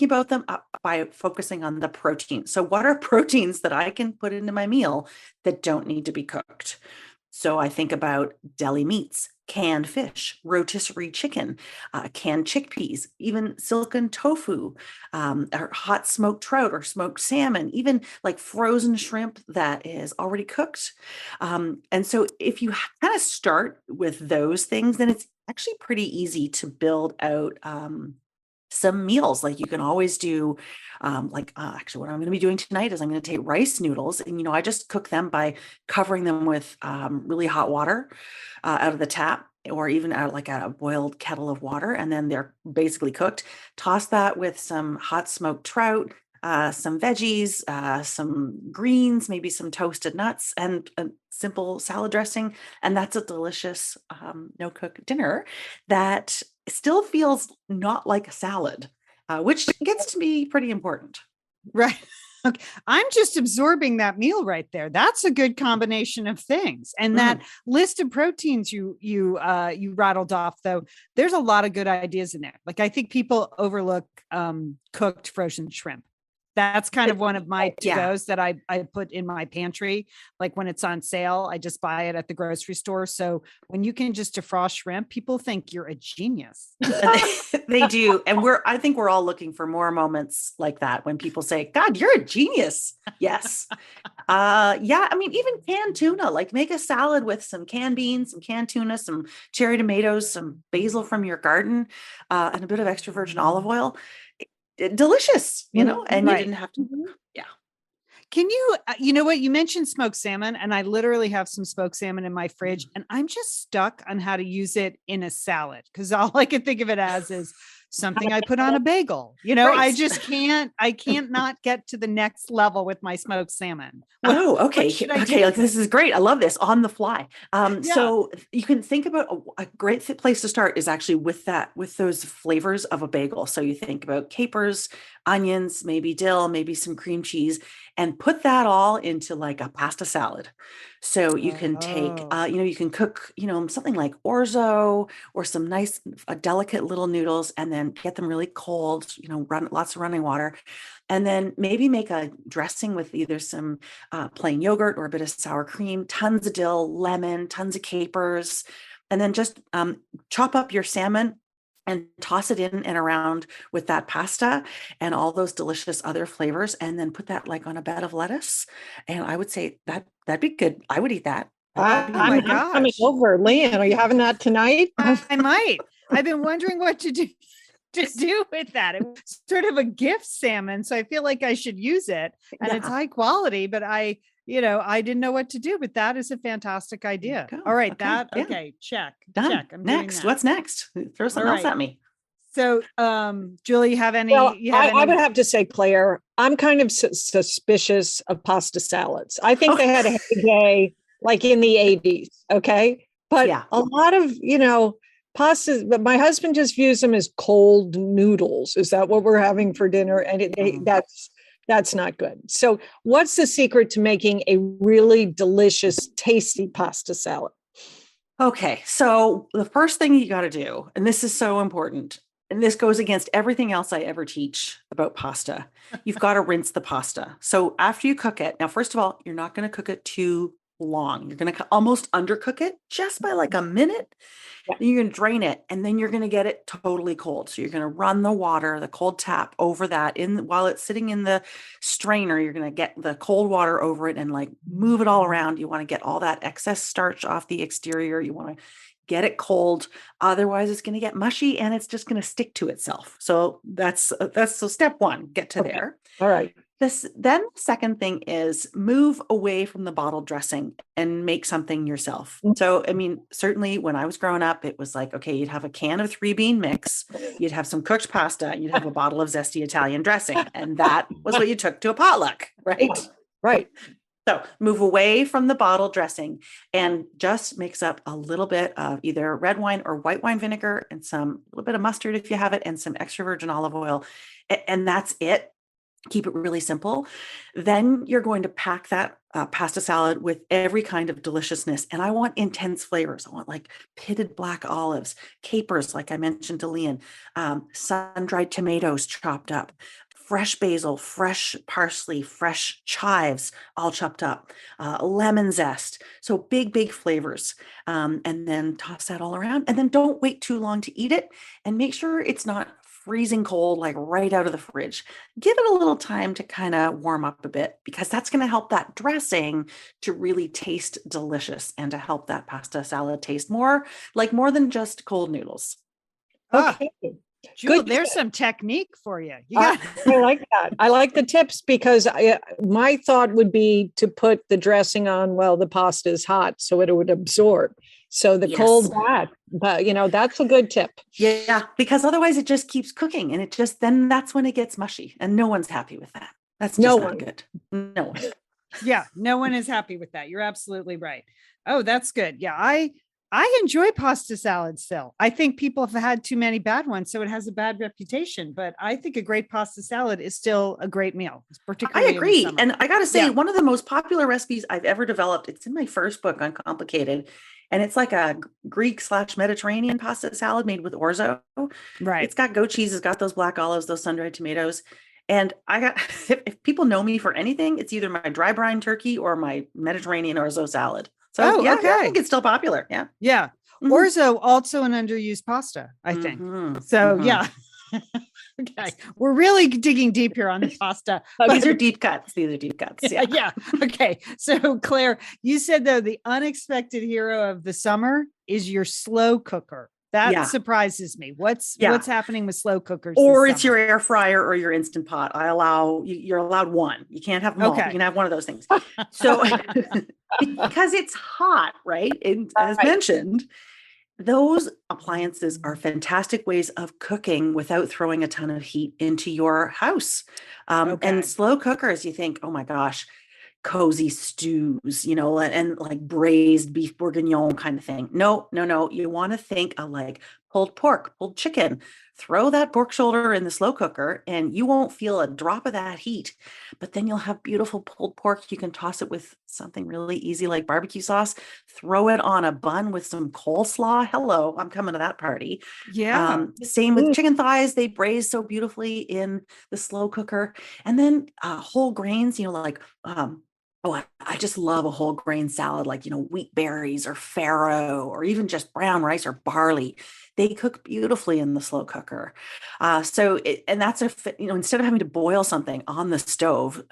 about them by focusing on the protein. So what are proteins that I can put into my meal that don't need to be cooked? So I think about deli meats, canned fish, rotisserie chicken, canned chickpeas, even silken tofu, or hot smoked trout or smoked salmon, even like frozen shrimp that is already cooked. And so if you kind of start with those things, then it's actually pretty easy to build out some meals. Like you can always do actually what I'm going to be doing tonight is I'm going to take rice noodles and I just cook them by covering them with really hot water out of the tap, or even out like a boiled kettle of water, and then they're basically cooked. Toss that with some hot smoked trout, some veggies, some greens, maybe some toasted nuts, and a simple salad dressing, and that's a delicious no cook dinner that still feels not like a salad, which gets to be pretty important. Right. Okay. I'm just absorbing that meal right there. That's a good combination of things. And that list of proteins you rattled off, though, there's a lot of good ideas in there. Like I think people overlook cooked frozen shrimp. That's kind of one of my to-goes that I put in my pantry. Like when it's on sale, I just buy it at the grocery store. So when you can just defrost shrimp, people think you're a genius. They do. And I think we're all looking for more moments like that when people say, God, you're a genius. Yes. Yeah. I mean, even canned tuna, like make a salad with some canned beans, some canned tuna, some cherry tomatoes, some basil from your garden, and a bit of extra virgin olive oil. Delicious, and Right. you didn't have to. Yeah. Can you, you know what? You mentioned smoked salmon, and I literally have some smoked salmon in my fridge, and I'm just stuck on how to use it in a salad because all I can think of it as is something I put on a bagel. Right. I can't not get to the next level with my smoked salmon. Okay. should I Okay. do? Like this is great. I love this on the fly. So you can think about a great place to start is actually with those flavors of a bagel. So you think about capers, onions, maybe dill, maybe some cream cheese, and put that all into like a pasta salad. So you can take, you can cook, something like orzo or some nice, delicate little noodles, and then get them really cold, run lots of running water. And then maybe make a dressing with either some plain yogurt or a bit of sour cream, tons of dill, lemon, tons of capers, and then just chop up your salmon and toss it in and around with that pasta and all those delicious other flavors, and then put that like on a bed of lettuce. And I would say that'd be good. I would eat that. I'm coming over. Leanne, are you having that tonight? I might. I've been wondering what to do with that. It's sort of a gift salmon, so I feel like I should use it, and it's high quality, but I didn't know what to do, but that is a fantastic idea. All right. Check. Done. Check. I'm next. What's next? Throw something else at me. So, Julie, you have any? Well, I would have to say, Claire, I'm kind of suspicious of pasta salads. I think they had a heyday like in the 80s. Okay. But a lot of, pastas, but my husband just views them as cold noodles. Is that what we're having for dinner? And that's not good. So what's the secret to making a really delicious, tasty pasta salad? Okay. So the first thing you got to do, and this is so important, and this goes against everything else I ever teach about pasta, you've got to rinse the pasta. So after you cook it, now, first of all, you're not going to cook it too long. You're going to almost undercook it just by like a minute. Yeah. Then you're going to drain it, and then you're going to get it totally cold. So you're going to run the water, the cold tap over that while it's sitting in the strainer. You're going to get the cold water over it and like move it all around. You want to get all that excess starch off the exterior. You want to get it cold. Otherwise it's going to get mushy and it's just going to stick to itself. So that's so step one, get to there. All right. Then the second thing is move away from the bottle dressing and make something yourself. So, I mean, certainly when I was growing up, it was like, okay, you'd have a can of 3-bean mix, you'd have some cooked pasta, and you'd have a bottle of zesty Italian dressing. And that was what you took to a potluck, right? Right. So move away from the bottle dressing and just mix up a little bit of either red wine or white wine vinegar and a little bit of mustard if you have it, and some extra virgin olive oil. And that's it. Keep it really simple. Then you're going to pack that pasta salad with every kind of deliciousness. And I want intense flavors. I want like pitted black olives, capers, like I mentioned to Leon, sun-dried tomatoes chopped up, fresh basil, fresh parsley, fresh chives, all chopped up, lemon zest. So big flavors. And then toss that all around. And then don't wait too long to eat it. And make sure it's not freezing cold, like right out of the fridge. Give it a little time to kind of warm up a bit, because that's going to help that dressing to really taste delicious and to help that pasta salad taste more than just cold noodles. Okay. Jewel, Good there's tip. some technique for you. You I, got I like that. I like the tips, because my thought would be to put the dressing on while the pasta is hot so it would absorb. So the Yes. cold bath, but that's a good tip. Yeah, because otherwise it just keeps cooking, and then that's when it gets mushy, and no one's happy with that. That's just No not one. good. No one. yeah, no one is happy with that. You're absolutely right. Oh, that's good. Yeah, I enjoy pasta salad still. I think people have had too many bad ones, so it has a bad reputation. But I think a great pasta salad is still a great meal, I particularly in the agree. summer. And I got to say, Yeah. one of the most popular recipes I've ever developed, it's in my first book, Uncomplicated. And it's like a Greek/Mediterranean pasta salad made with orzo. Right. It's got goat cheese, it's got those black olives, those sun-dried tomatoes. And if people know me for anything, it's either my dry brine turkey or my Mediterranean orzo salad. So Oh, yeah, I okay. think it's still popular. Yeah. Yeah. Mhm. Orzo, also an underused pasta, I think. Mhm, So mhm. yeah. Okay. We're really digging deep here on the pasta. These are deep cuts. Yeah. Yeah. Okay. So Claire, you said though the unexpected hero of the summer is your slow cooker. That Yeah. surprises me. What's Yeah. happening with slow cookers? Or this it's your summer? air fryer or your instant pot. You're allowed one. You can't have them all. Okay. You can have one of those things. So because it's hot, right? And as Right. mentioned, those appliances are fantastic ways of cooking without throwing a ton of heat into your house. Okay. And slow cookers, you think, oh my gosh, cozy stews, and like braised beef bourguignon kind of thing. No. You want to think of like pulled pork, pulled chicken. Throw that pork shoulder in the slow cooker and you won't feel a drop of that heat. But then you'll have beautiful pulled pork. You can toss it with something really easy like barbecue sauce. Throw it on a bun with some coleslaw. Hello, I'm coming to that party. Yeah. Same with chicken thighs. They braise so beautifully in the slow cooker. And then whole grains, like I just love a whole grain salad, like, wheat berries or farro, or even just brown rice or barley. They cook beautifully in the slow cooker. And that's instead of having to boil something on the stove,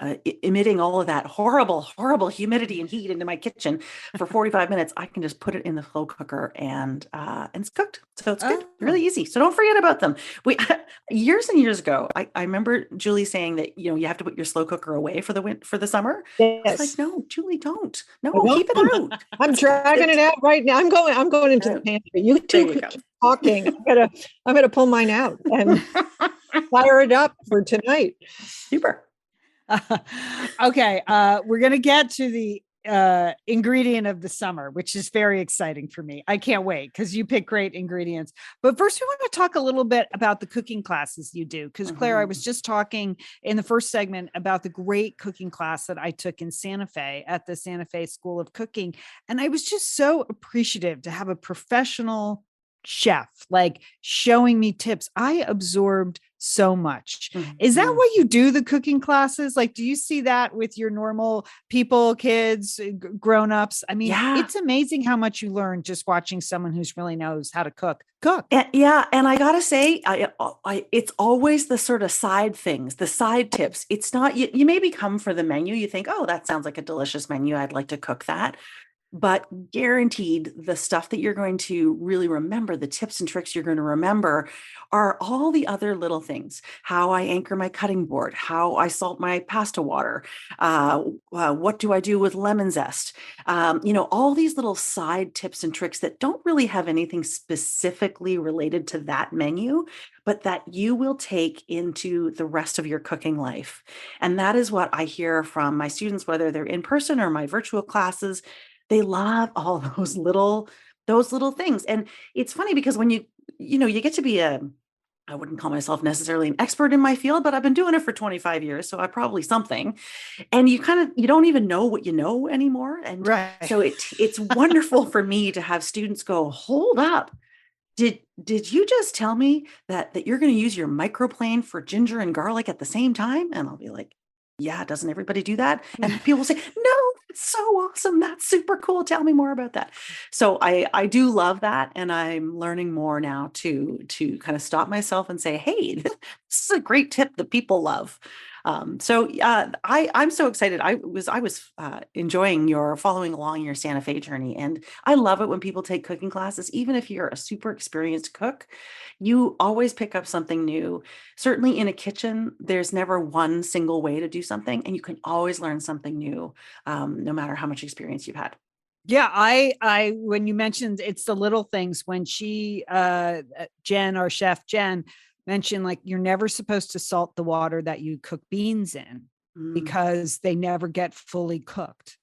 emitting all of that horrible humidity and heat into my kitchen for 45 minutes, I can just put it in the slow cooker and it's cooked. So it's good, really easy. So don't forget about them. Years and years ago, I remember Julie saying that, you have to put your slow cooker away for the summer. I was Yes. like, no, Julie, don't. No, I won't. keep it out. I'm dragging it out right now. I'm going into the pantry. You There two you go. keep talking. I'm gonna pull mine out and fire it up for tonight. Super. Okay. We're going to get to the ingredient of the summer, which is very exciting for me. I can't wait because you pick great ingredients. But first, we want to talk a little bit about the cooking classes you do. Because Claire, I was just talking in the first segment about the great cooking class that I took in Santa Fe at the Santa Fe School of Cooking. And I was just so appreciative to have a professional chef, like showing me tips. I absorbed so much. Is that Mhm. what you do, the cooking classes? Like, do you see that with your normal people, kids, grown-ups? I mean, Yeah. it's amazing how much you learn just watching someone who's really knows how to cook. And yeah, and I gotta say, it's always the sort of side things, the side tips. It's not you maybe come for the menu. You think, oh, that sounds like a delicious menu. I'd like to cook that. But guaranteed, the stuff that you're going to really remember, the tips and tricks you're going to remember, are all the other little things. How I anchor my cutting board, how I salt my pasta water, what do I do with lemon zest? All these little side tips and tricks that don't really have anything specifically related to that menu, but that you will take into the rest of your cooking life. And that is what I hear from my students, whether they're in person or my virtual classes. They love all those little things. And it's funny because when you get to be I wouldn't call myself necessarily an expert in my field, but I've been doing it for 25 years, so I probably something. And you don't even know what you know anymore. And Right. so it's wonderful for me to have students go, hold up. Did you just tell me that you're going to use your microplane for ginger and garlic at the same time? And I'll be like, yeah, doesn't everybody do that? And people say, no, it's so awesome. That's super cool. Tell me more about that. So I do love that. And I'm learning more now to kind of stop myself and say, hey, this is a great tip that people love. I'm so excited. I was enjoying your following along your Santa Fe journey, and I love it when people take cooking classes. Even if you're a super experienced cook, you always pick up something new. Certainly in a kitchen, there's never one single way to do something, and you can always learn something new, no matter how much experience you've had. Yeah, I when you mentioned it's the little things, when Jen, our chef Jen, mentioned like you're never supposed to salt the water that you cook beans in Mm. because they never get fully cooked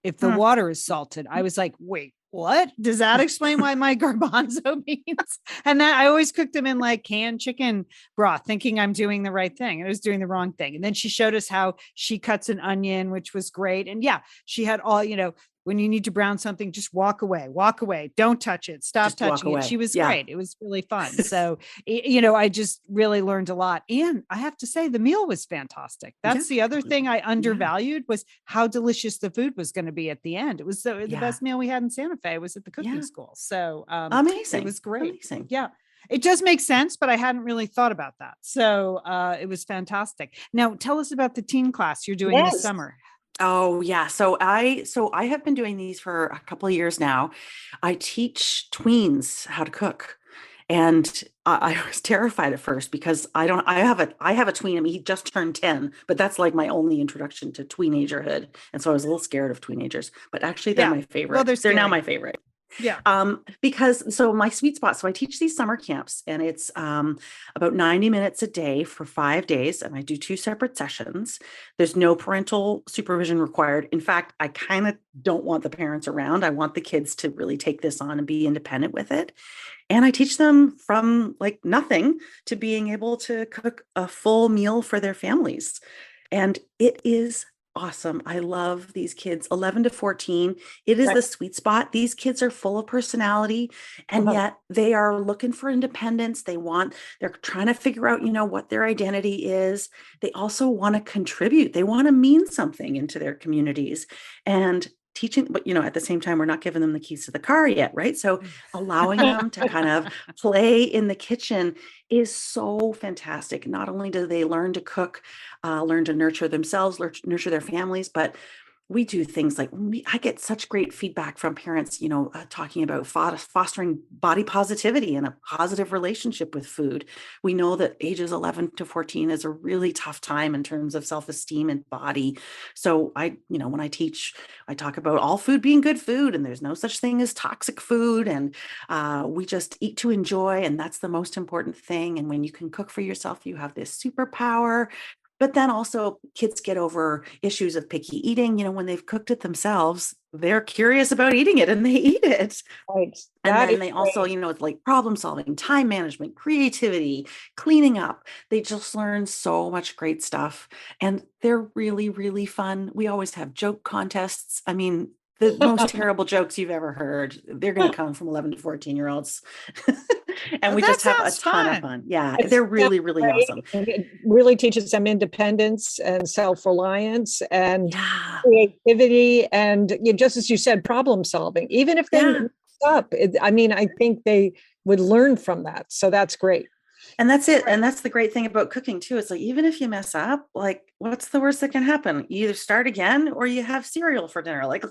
if the Hmm. water is salted. I was like, wait, what? Does that explain why my garbanzo beans? And that I always cooked them in like canned chicken broth, thinking I'm doing the right thing. And I was doing the wrong thing. And then she showed us how she cuts an onion, which was great. And yeah, she had all, when you need to brown something, just walk away, don't touch it, stop Just walk touching it. She away. was Yeah. great. It was really fun. So, I just really learned a lot. And I have to say, the meal was fantastic. That's the other thing I undervalued, was how delicious the food was going to be at the end. It was the Yeah. best meal we had in Santa Fe was at the cooking Yeah. school. So Amazing. it was great. Amazing. Yeah. It does make sense, but I hadn't really thought about that. So it was fantastic. Now tell us about the teen class you're doing this Yes. summer. Oh yeah. So I have been doing these for a couple of years now. I teach tweens how to cook. And I was terrified at first because I have a tween. I mean, he just turned 10, but that's like my only introduction to teenagerhood. And so I was a little scared of teenagers, but actually they're Yeah. my favorite. Well, They're now scary. my favorite. Yeah. Because so my sweet spot, so I teach these summer camps, and it's about 90 minutes a day for 5 days, and I do 2 separate sessions. There's no parental supervision required. In fact, I kind of don't want the parents around. I want the kids to really take this on and be independent with it. And I teach them from like nothing to being able to cook a full meal for their families. And it is awesome. I love these kids, 11 to 14. It is Right. the sweet spot. These kids are full of personality, and Uh-huh. yet they are looking for independence. They're trying to figure out, what their identity is. They also want to contribute. They want to mean something into their communities. And teaching, but at the same time, we're not giving them the keys to the car yet, right? So allowing them to kind of play in the kitchen is so fantastic. Not only do they learn to cook, learn to nurture themselves, nurture their families, but we do things like I get such great feedback from parents, talking about fostering body positivity and a positive relationship with food. We know that ages 11 to 14 is a really tough time in terms of self-esteem and body. So when I teach, I talk about all food being good food, and there's no such thing as toxic food. And we just eat to enjoy. And that's the most important thing. And when you can cook for yourself, you have this superpower. But then also kids get over issues of picky eating. When they've cooked it themselves, they're curious about eating it and they eat it. Right. And That then is they also, great. it's like problem solving, time management, creativity, cleaning up. They just learn so much great stuff. And they're really, really fun. We always have joke contests. I mean, the most terrible jokes you've ever heard. They're going to come from 11 to 14-year-olds. And we that just have a sounds ton fun. of fun. Yeah, It they're sounds really, really Right? awesome. And it really teaches them independence and self-reliance and Yeah. creativity and just as you said, problem solving. Even if they Yeah. mess up, I mean, I think they would learn from that. So that's great. And that's it. And that's the great thing about cooking too. It's like, even if you mess up, like, what's the worst that can happen? You either start again or you have cereal for dinner. Like,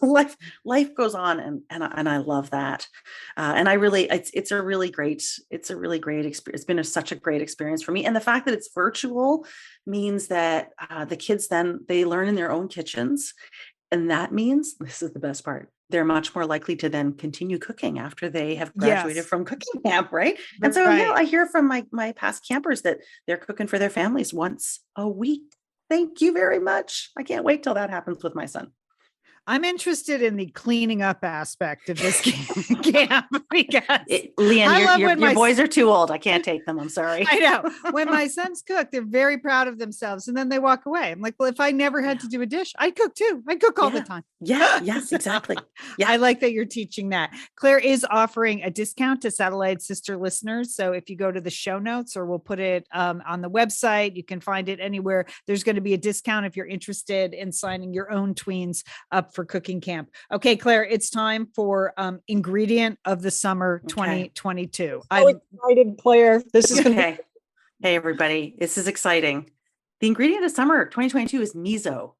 life goes on. And I love that. And I really, it's a really great experience. It's been such a great experience for me. And the fact that it's virtual means that the kids, then they learn in their own kitchens. And that means, this is the best part, they're much more likely to then continue cooking after they have graduated Yes. from cooking camp, right? And so, yeah, Right. I hear from my past campers that they're cooking for their families once a week. Thank you very much. I can't wait till that happens with my son. I'm interested in the cleaning up aspect of this camp because Leanne, I love your when my boys are too old. I can't take them. I'm sorry. I know when my sons cook, they're very proud of themselves and then they walk away. I'm like, well, if I never had to do a dish, I'd cook too. I cook all the Yeah. time. Yeah, yes, exactly. Yeah. I like that you're teaching that. Claire is offering a discount to Satellite Sister listeners. So if you go to the show notes or we'll put it on the website, you can find it anywhere. There's going to be a discount if you're interested in signing your own tweens up for cooking camp. Okay, Claire, it's time for ingredient of the summer Okay. 2022. So excited, Claire. This is going to Okay. Hey, everybody. This is exciting. The ingredient of summer 2022 is miso.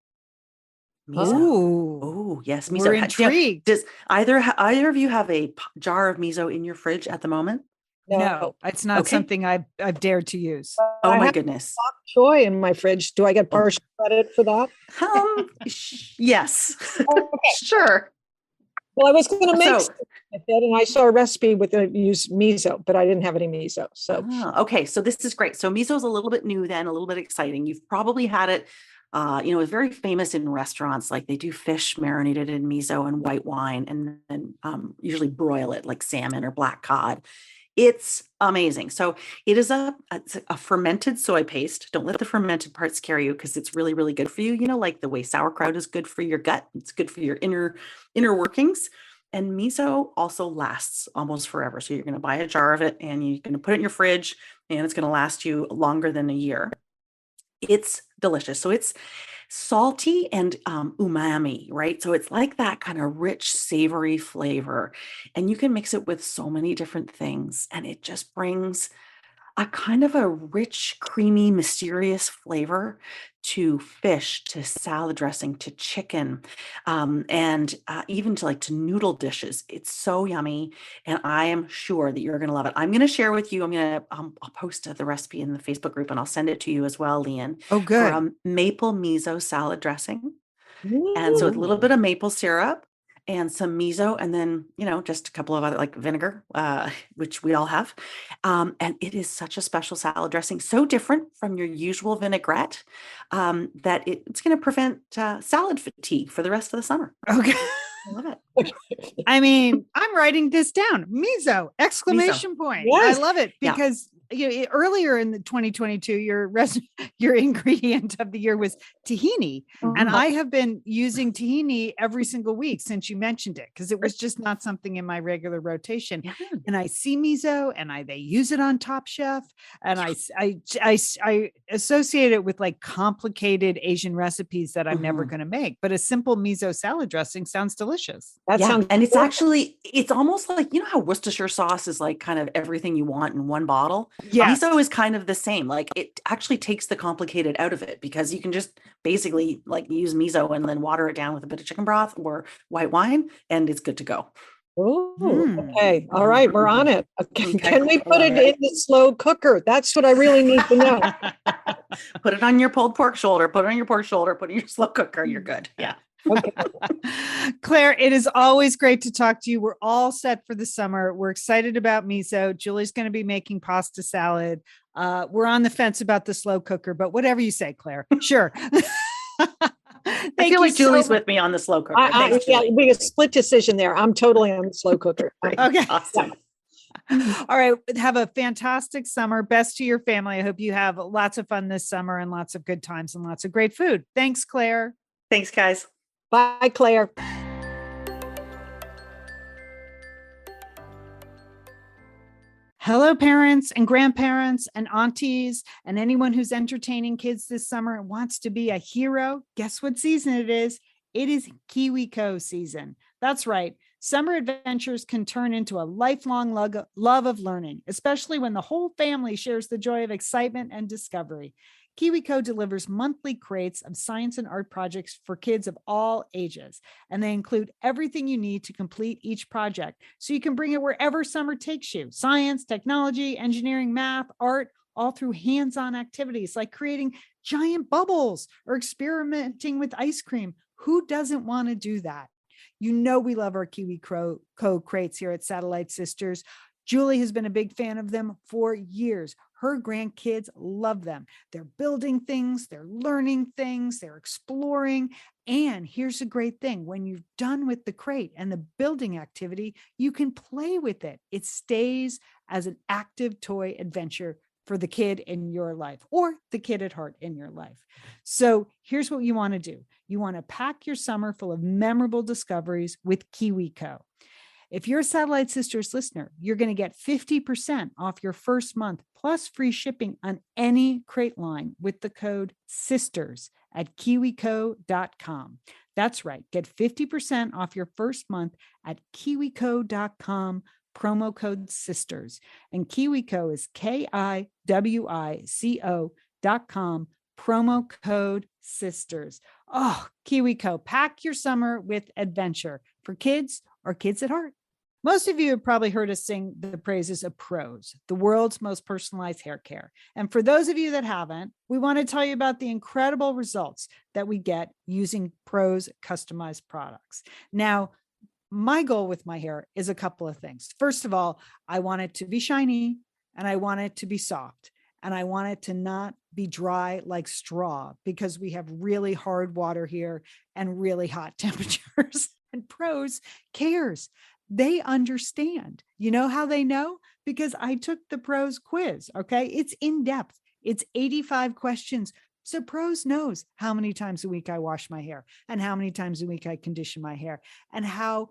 Miso. Ooh, Oh, yes. we're Miso. Do you- intrigued. Does either of you have a jar of miso in your fridge at the moment? No, it's not Okay. something I've dared to use. Oh I my have goodness. Joy in my fridge. Do I get partial credit for that? Yes. Sure. Well, I was going to make So- something with it, and I saw a recipe with use miso, but I didn't have any miso. So Okay, so this is great. So miso is a little bit new then, a little bit exciting. You've probably had it, it's very famous in restaurants. Like they do fish marinated in miso and white wine, and then usually broil it like salmon or black cod. It's amazing. So it is it's a fermented soy paste. Don't let the fermented part scare you because it's really, really good for you. You know, like the way sauerkraut is good for your gut. It's good for your inner workings. And miso also lasts almost forever. So you're going to buy a jar of it and you're going to put it in your fridge and it's going to last you longer than a year. It's delicious. So it's salty and umami, right? So it's like that kind of rich, savory flavor. And you can mix it with so many different things. And it just brings a kind of a rich, creamy, mysterious flavor to fish, to salad dressing, to chicken, and even to noodle dishes. It's so yummy, and I am sure that you're going to love it. I'm going to share with you. I'll post the recipe in the Facebook group, and I'll send it to you as well, Leanne. Oh, good. For maple miso salad dressing, and so a little bit of maple syrup and some miso, and then just a couple of other like vinegar, which we all have. And it is such a special salad dressing, so different from your usual vinaigrette, that it's going to prevent salad fatigue for the rest of the summer. Okay. I love it. I mean, I'm writing this down. Miso, exclamation point. Yes. I love it Yeah. because earlier in the 2022, your ingredient of the year was tahini. And I have been using tahini every single week since you mentioned it because it was just not something in my regular rotation. Yeah. And I see miso and they use it on Top Chef. And I associate it with like complicated Asian recipes that I'm never Mhm. going to make. But a simple miso salad dressing sounds delicious. that Yeah, sounds and it's good. actually, it's almost like, how Worcestershire sauce is like kind of everything you want in one bottle. Yes. Miso is kind of the same. Like it actually takes the complicated out of it because you can just basically like use miso and then water it down with a bit of chicken broth or white wine and it's good to go. Ooh, Mm. okay. All right. We're on it. Okay. Okay. Can we I put love it it. in the slow cooker? That's what I really need to know. Put it on your pulled pork shoulder, put it on your pork shoulder, put it in your slow cooker. You're good. Yeah. Okay. Claire, it is always great to talk to you. We're all set for the summer. We're excited about miso. Julie's going to be making pasta salad. We're on the fence about the slow cooker, but whatever you say, Claire. Sure. I feel like Julie's with me on the slow cooker. Thanks, Yeah, Julie. we a split decision there. I'm totally on the slow cooker. Great. Okay. Awesome. All right. Have a fantastic summer. Best to your family. I hope you have lots of fun this summer and lots of good times and lots of great food. Thanks, Claire. Thanks, guys. Bye, Claire. Hello, parents and grandparents and aunties and anyone who's entertaining kids this summer and wants to be a hero. Guess what season it is? It is KiwiCo season. That's right. Summer adventures can turn into a lifelong love of learning, especially when the whole family shares the joy of excitement and discovery. KiwiCo delivers monthly crates of science and art projects for kids of all ages, and they include everything you need to complete each project, so you can bring it wherever summer takes you. Science, technology, engineering, math, art, all through hands-on activities like creating giant bubbles or experimenting with ice cream. Who doesn't want to do that? You know we love our KiwiCo crates here at Satellite Sisters. Julie has been a big fan of them for years. Her grandkids love them. They're building things, they're learning things, they're exploring. And here's a great thing. When you're done with the crate and the building activity, you can play with it. It stays as an active toy adventure for the kid in your life or the kid at heart in your life. So here's what you want to do. You want to pack your summer full of memorable discoveries with KiwiCo. If you're a Satellite Sisters listener, you're going to get 50% off your first month plus free shipping on any crate line with the code SISTERS at kiwico.com. That's right. Get 50% off your first month at kiwico.com, promo code SISTERS. And KiwiCo is KIWICO.com, promo code SISTERS. Oh, KiwiCo, pack your summer with adventure for kids or kids at heart. Most of you have probably heard us sing the praises of Prose, the world's most personalized hair care. And for those of you that haven't, we want to tell you about the incredible results that we get using Prose customized products. Now, my goal with my hair is a couple of things. First of all, I want it to be shiny and I want it to be soft. And I want it to not be dry like straw because we have really hard water here and really hot temperatures. And Prose cares. They understand. You know how they know? Because I took the Prose quiz, okay? It's in depth. It's 85 questions. So Prose knows how many times a week I wash my hair and how many times a week I condition my hair and how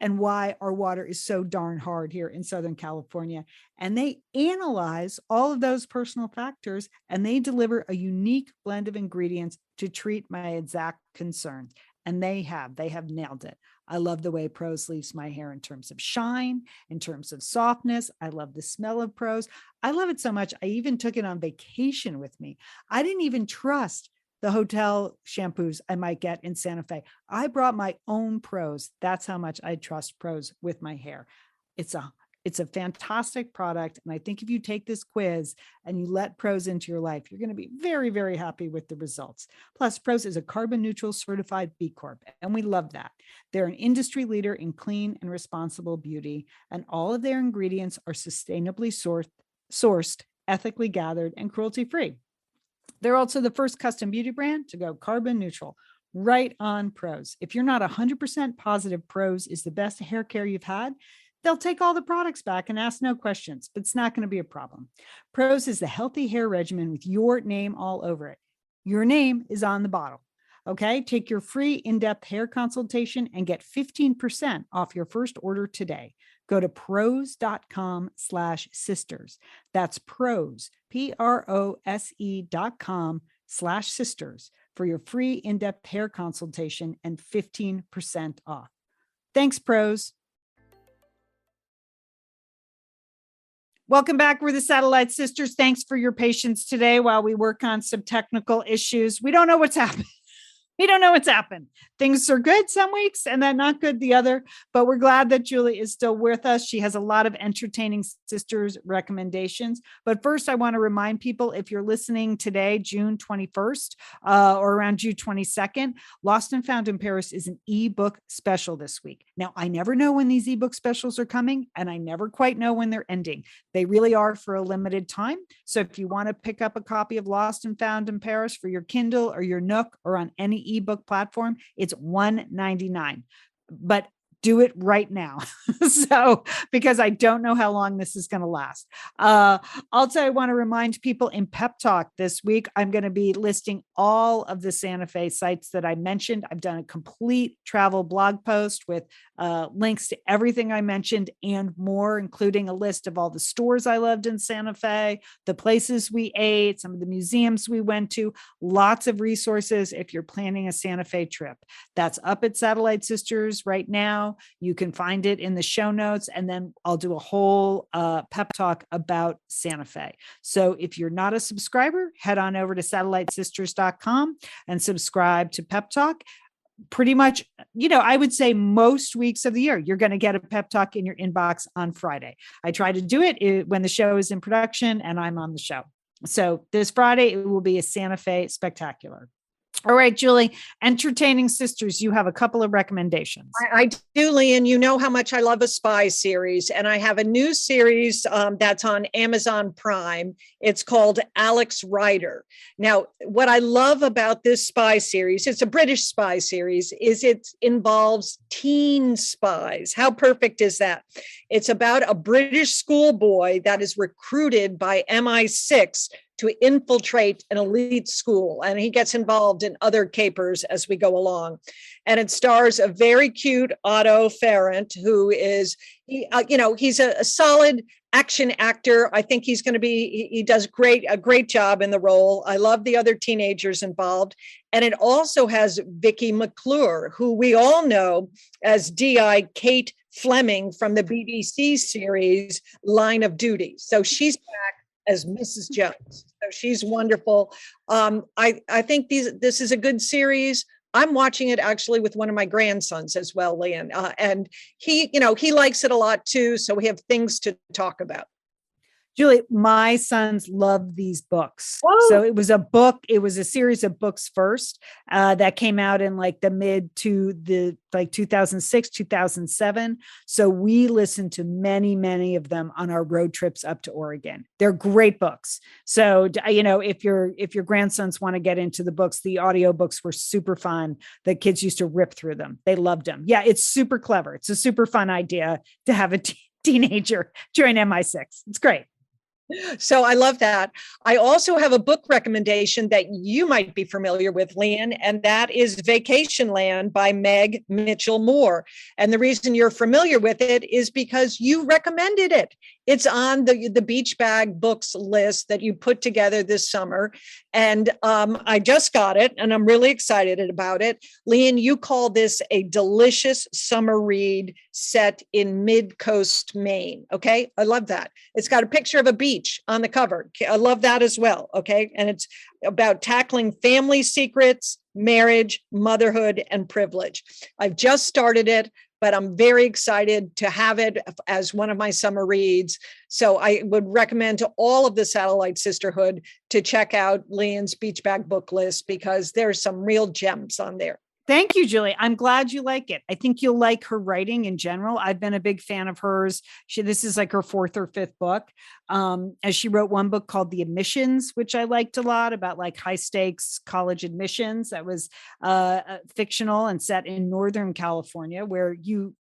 and why our water is so darn hard here in Southern California. And they analyze all of those personal factors and they deliver a unique blend of ingredients to treat my exact concerns. And they have nailed it. I love the way Prose leaves my hair in terms of shine, in terms of softness. I love the smell of Prose. I love it so much. I even took it on vacation with me. I didn't even trust the hotel shampoos I might get in Santa Fe. I brought my own Prose. That's how much I trust Prose with my hair. It's a fantastic product. And I think if you take this quiz and you let Prose into your life, you're going to be very, very happy with the results. Plus, Prose is a carbon neutral certified B Corp, and we love that. They're an industry leader in clean and responsible beauty, and all of their ingredients are sustainably sourced, ethically gathered, and cruelty-free. They're also the first custom beauty brand to go carbon neutral. Right on, Prose. If you're not 100% positive Prose is the best hair care you've had, they'll take all the products back and ask no questions, but it's not going to be a problem. Prose is the healthy hair regimen with your name all over it. Your name is on the bottle. Okay, take your free in-depth hair consultation and get 15% off your first order today. Go to prose.com/sisters. That's Prose, PROSE.com/sisters for your free in-depth hair consultation and 15% off. Thanks, Prose. Welcome back. We're the Satellite Sisters. Thanks for your patience today while we work on some technical issues. We don't know what's happened. We don't know what's happened. Things are good some weeks and then not good the other, but we're glad that Julie is still with us. She has a lot of entertaining sisters recommendations. But first, I want to remind people, if you're listening today, June 21st or around June 22nd, Lost and Found in Paris is an ebook special this week. Now, I never know when these ebook specials are coming, and I never quite know when they're ending. They really are for a limited time. So if you want to pick up a copy of Lost and Found in Paris for your Kindle or your Nook or on any ebook platform, it's $1.99. But do it right now. So, because I don't know how long this is going to last. Also, I want to remind people in Pep Talk this week, I'm going to be listing all of the Santa Fe sites that I mentioned. I've done a complete travel blog post with links to everything I mentioned and more, including a list of all the stores I loved in Santa Fe, the places we ate, some of the museums we went to, lots of resources if you're planning a Santa Fe trip. That's up at Satellite Sisters right now. You can find it in the show notes, and then I'll do a whole pep talk about Santa Fe. So if you're not a subscriber, head on over to satellitesisters.com and subscribe to Pep Talk. Pretty much, I would say most weeks of the year, you're going to get a pep talk in your inbox on Friday. I try to do it when the show is in production and I'm on the show. So this Friday, it will be a Santa Fe spectacular. All right, Julie, Entertaining Sisters, you have a couple of recommendations. I do, Lian. You know how much I love a spy series, and I have a new series that's on Amazon Prime. It's called Alex Rider. Now, what I love about this spy series, it's a British spy series, is it involves teen spies. How perfect is that? It's about a British schoolboy that is recruited by MI6 to infiltrate an elite school. And he gets involved in other capers as we go along. And it stars a very cute Otto Ferrant, who is, he's a solid action actor. I think he's going to be, he does a great job in the role. I love the other teenagers involved. And it also has Vicky McClure, who we all know as DI Kate Fleming from the BBC series Line of Duty. So she's back as Mrs. Jones. So she's wonderful. I think this is a good series. I'm watching it actually with one of my grandsons as well, Lian. And he likes it a lot too. So we have things to talk about. Julie, my sons love these books. Oh. So it was a series of books first that came out in like the mid to the 2006, 2007. So we listened to many, many of them on our road trips up to Oregon. They're great books. So, if your grandsons want to get into the books, the audiobooks were super fun. The kids used to rip through them. They loved them. Yeah, it's super clever. It's a super fun idea to have a teenager join MI6. It's great. So I love that. I also have a book recommendation that you might be familiar with, Lian, and that is Vacation Land by Meg Mitchell Moore. And the reason you're familiar with it is because you recommended it. It's on the Beach Bag Books list that you put together this summer. And I just got it and I'm really excited about it. Lian, you call this a delicious summer read set in mid-coast Maine. Okay. I love that. It's got a picture of a beach on the cover. I love that as well. Okay. And it's about tackling family secrets, marriage, motherhood, and privilege. I've just started it, but I'm very excited to have it as one of my summer reads. So I would recommend to all of the Satellite Sisterhood to check out Lian's Beach Bag book list because there's some real gems on there. Thank you, Julie. I'm glad you like it. I think you'll like her writing in general. I've been a big fan of hers. This is like her fourth or fifth book. As she wrote one book called The Admissions, which I liked a lot, about like high stakes college admissions. That was fictional and set in Northern California, where you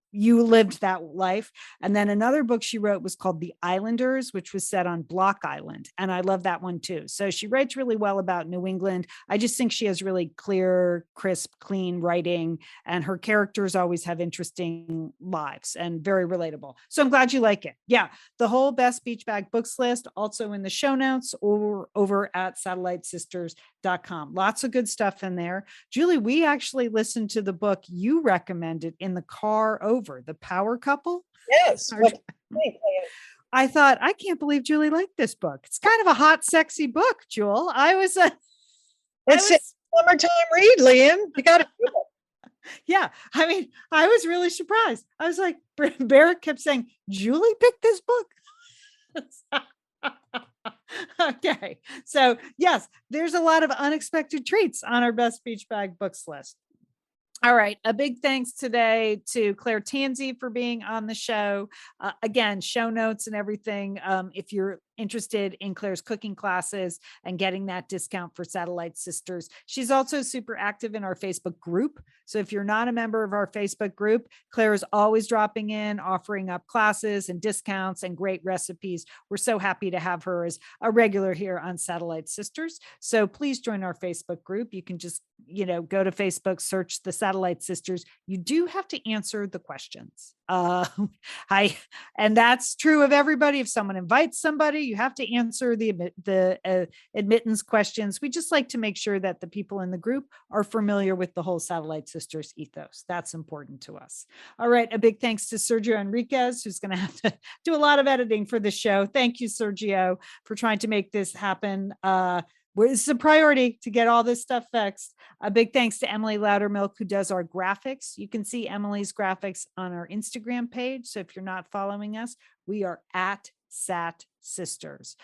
lived that life. And then another book she wrote was called The Islanders, which was set on Block Island. And I love that one too. So she writes really well about New England. I just think she has really clear, crisp, clean writing, and her characters always have interesting lives and very relatable. So I'm glad you like it. Yeah. The whole Best Beach Bag Books list also in the show notes or over at satellitesisters.com. Lots of good stuff in there. Julie, we actually listened to the book you recommended in the car over, The Power Couple. Yes. I thought, I can't believe Julie liked this book. It's kind of a hot, sexy book, Jewel. It's a summertime read, Lian. You got to do it. Yeah. I mean, I was really surprised. I was like, Barrett kept saying, Julie picked this book. Okay. So yes, there's a lot of unexpected treats on our Best Beach Bag Books list. All right. A big thanks today to Claire Tansey for being on the show. Again, show notes and everything. If you're interested in Claire's cooking classes and getting that discount for Satellite Sisters. She's also super active in our Facebook group. So if you're not a member of our Facebook group, Claire is always dropping in, offering up classes and discounts and great recipes. We're so happy to have her as a regular here on Satellite Sisters. So please join our Facebook group. You can just, go to Facebook, search the Satellite Sisters. You do have to answer the questions. And that's true of everybody. If someone invites somebody, you have to answer the admittance questions. We just like to make sure that the people in the group are familiar with the whole Satellite Sisters ethos. That's important to us. All right. A big thanks to Sergio Enriquez, who's going to have to do a lot of editing for the show. Thank you, Sergio, for trying to make this happen. It's a priority to get all this stuff fixed. A big thanks to Emily Loudermilk, who does our graphics. You can see Emily's graphics on our Instagram page. So if you're not following us, we are at Sat Sisters.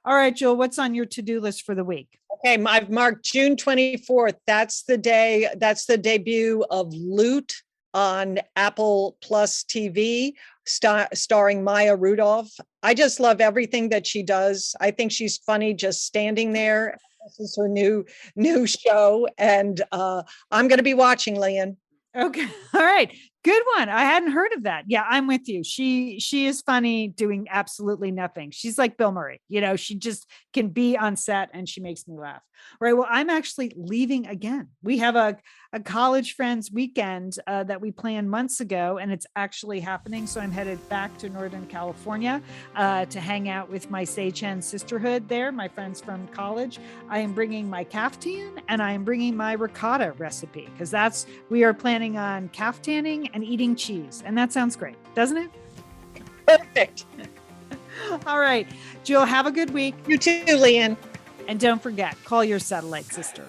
All right, Jewel, what's on your to-do list for the week? Okay, I've marked June 24th. That's the day, that's the debut of Loot on Apple Plus TV, starring Maya Rudolph. I just love everything that she does. I think she's funny just standing there. This is her new show, and I'm going to be watching, Lian. Okay. All right. Good one. I hadn't heard of that. Yeah, I'm with you. She is funny doing absolutely nothing. She's like Bill Murray. She just can be on set and she makes me laugh. All right. Well, I'm actually leaving again. We have a college friends weekend that we planned months ago, and it's actually happening. So I'm headed back to Northern California to hang out with my Seichen sisterhood there, my friends from college. I am bringing my caftan and I am bringing my ricotta recipe because we are planning on caftaning and eating cheese. And that sounds great, doesn't it? Perfect. All right, Jill, have a good week. You too, Lian. And don't forget, call your Satellite Sister.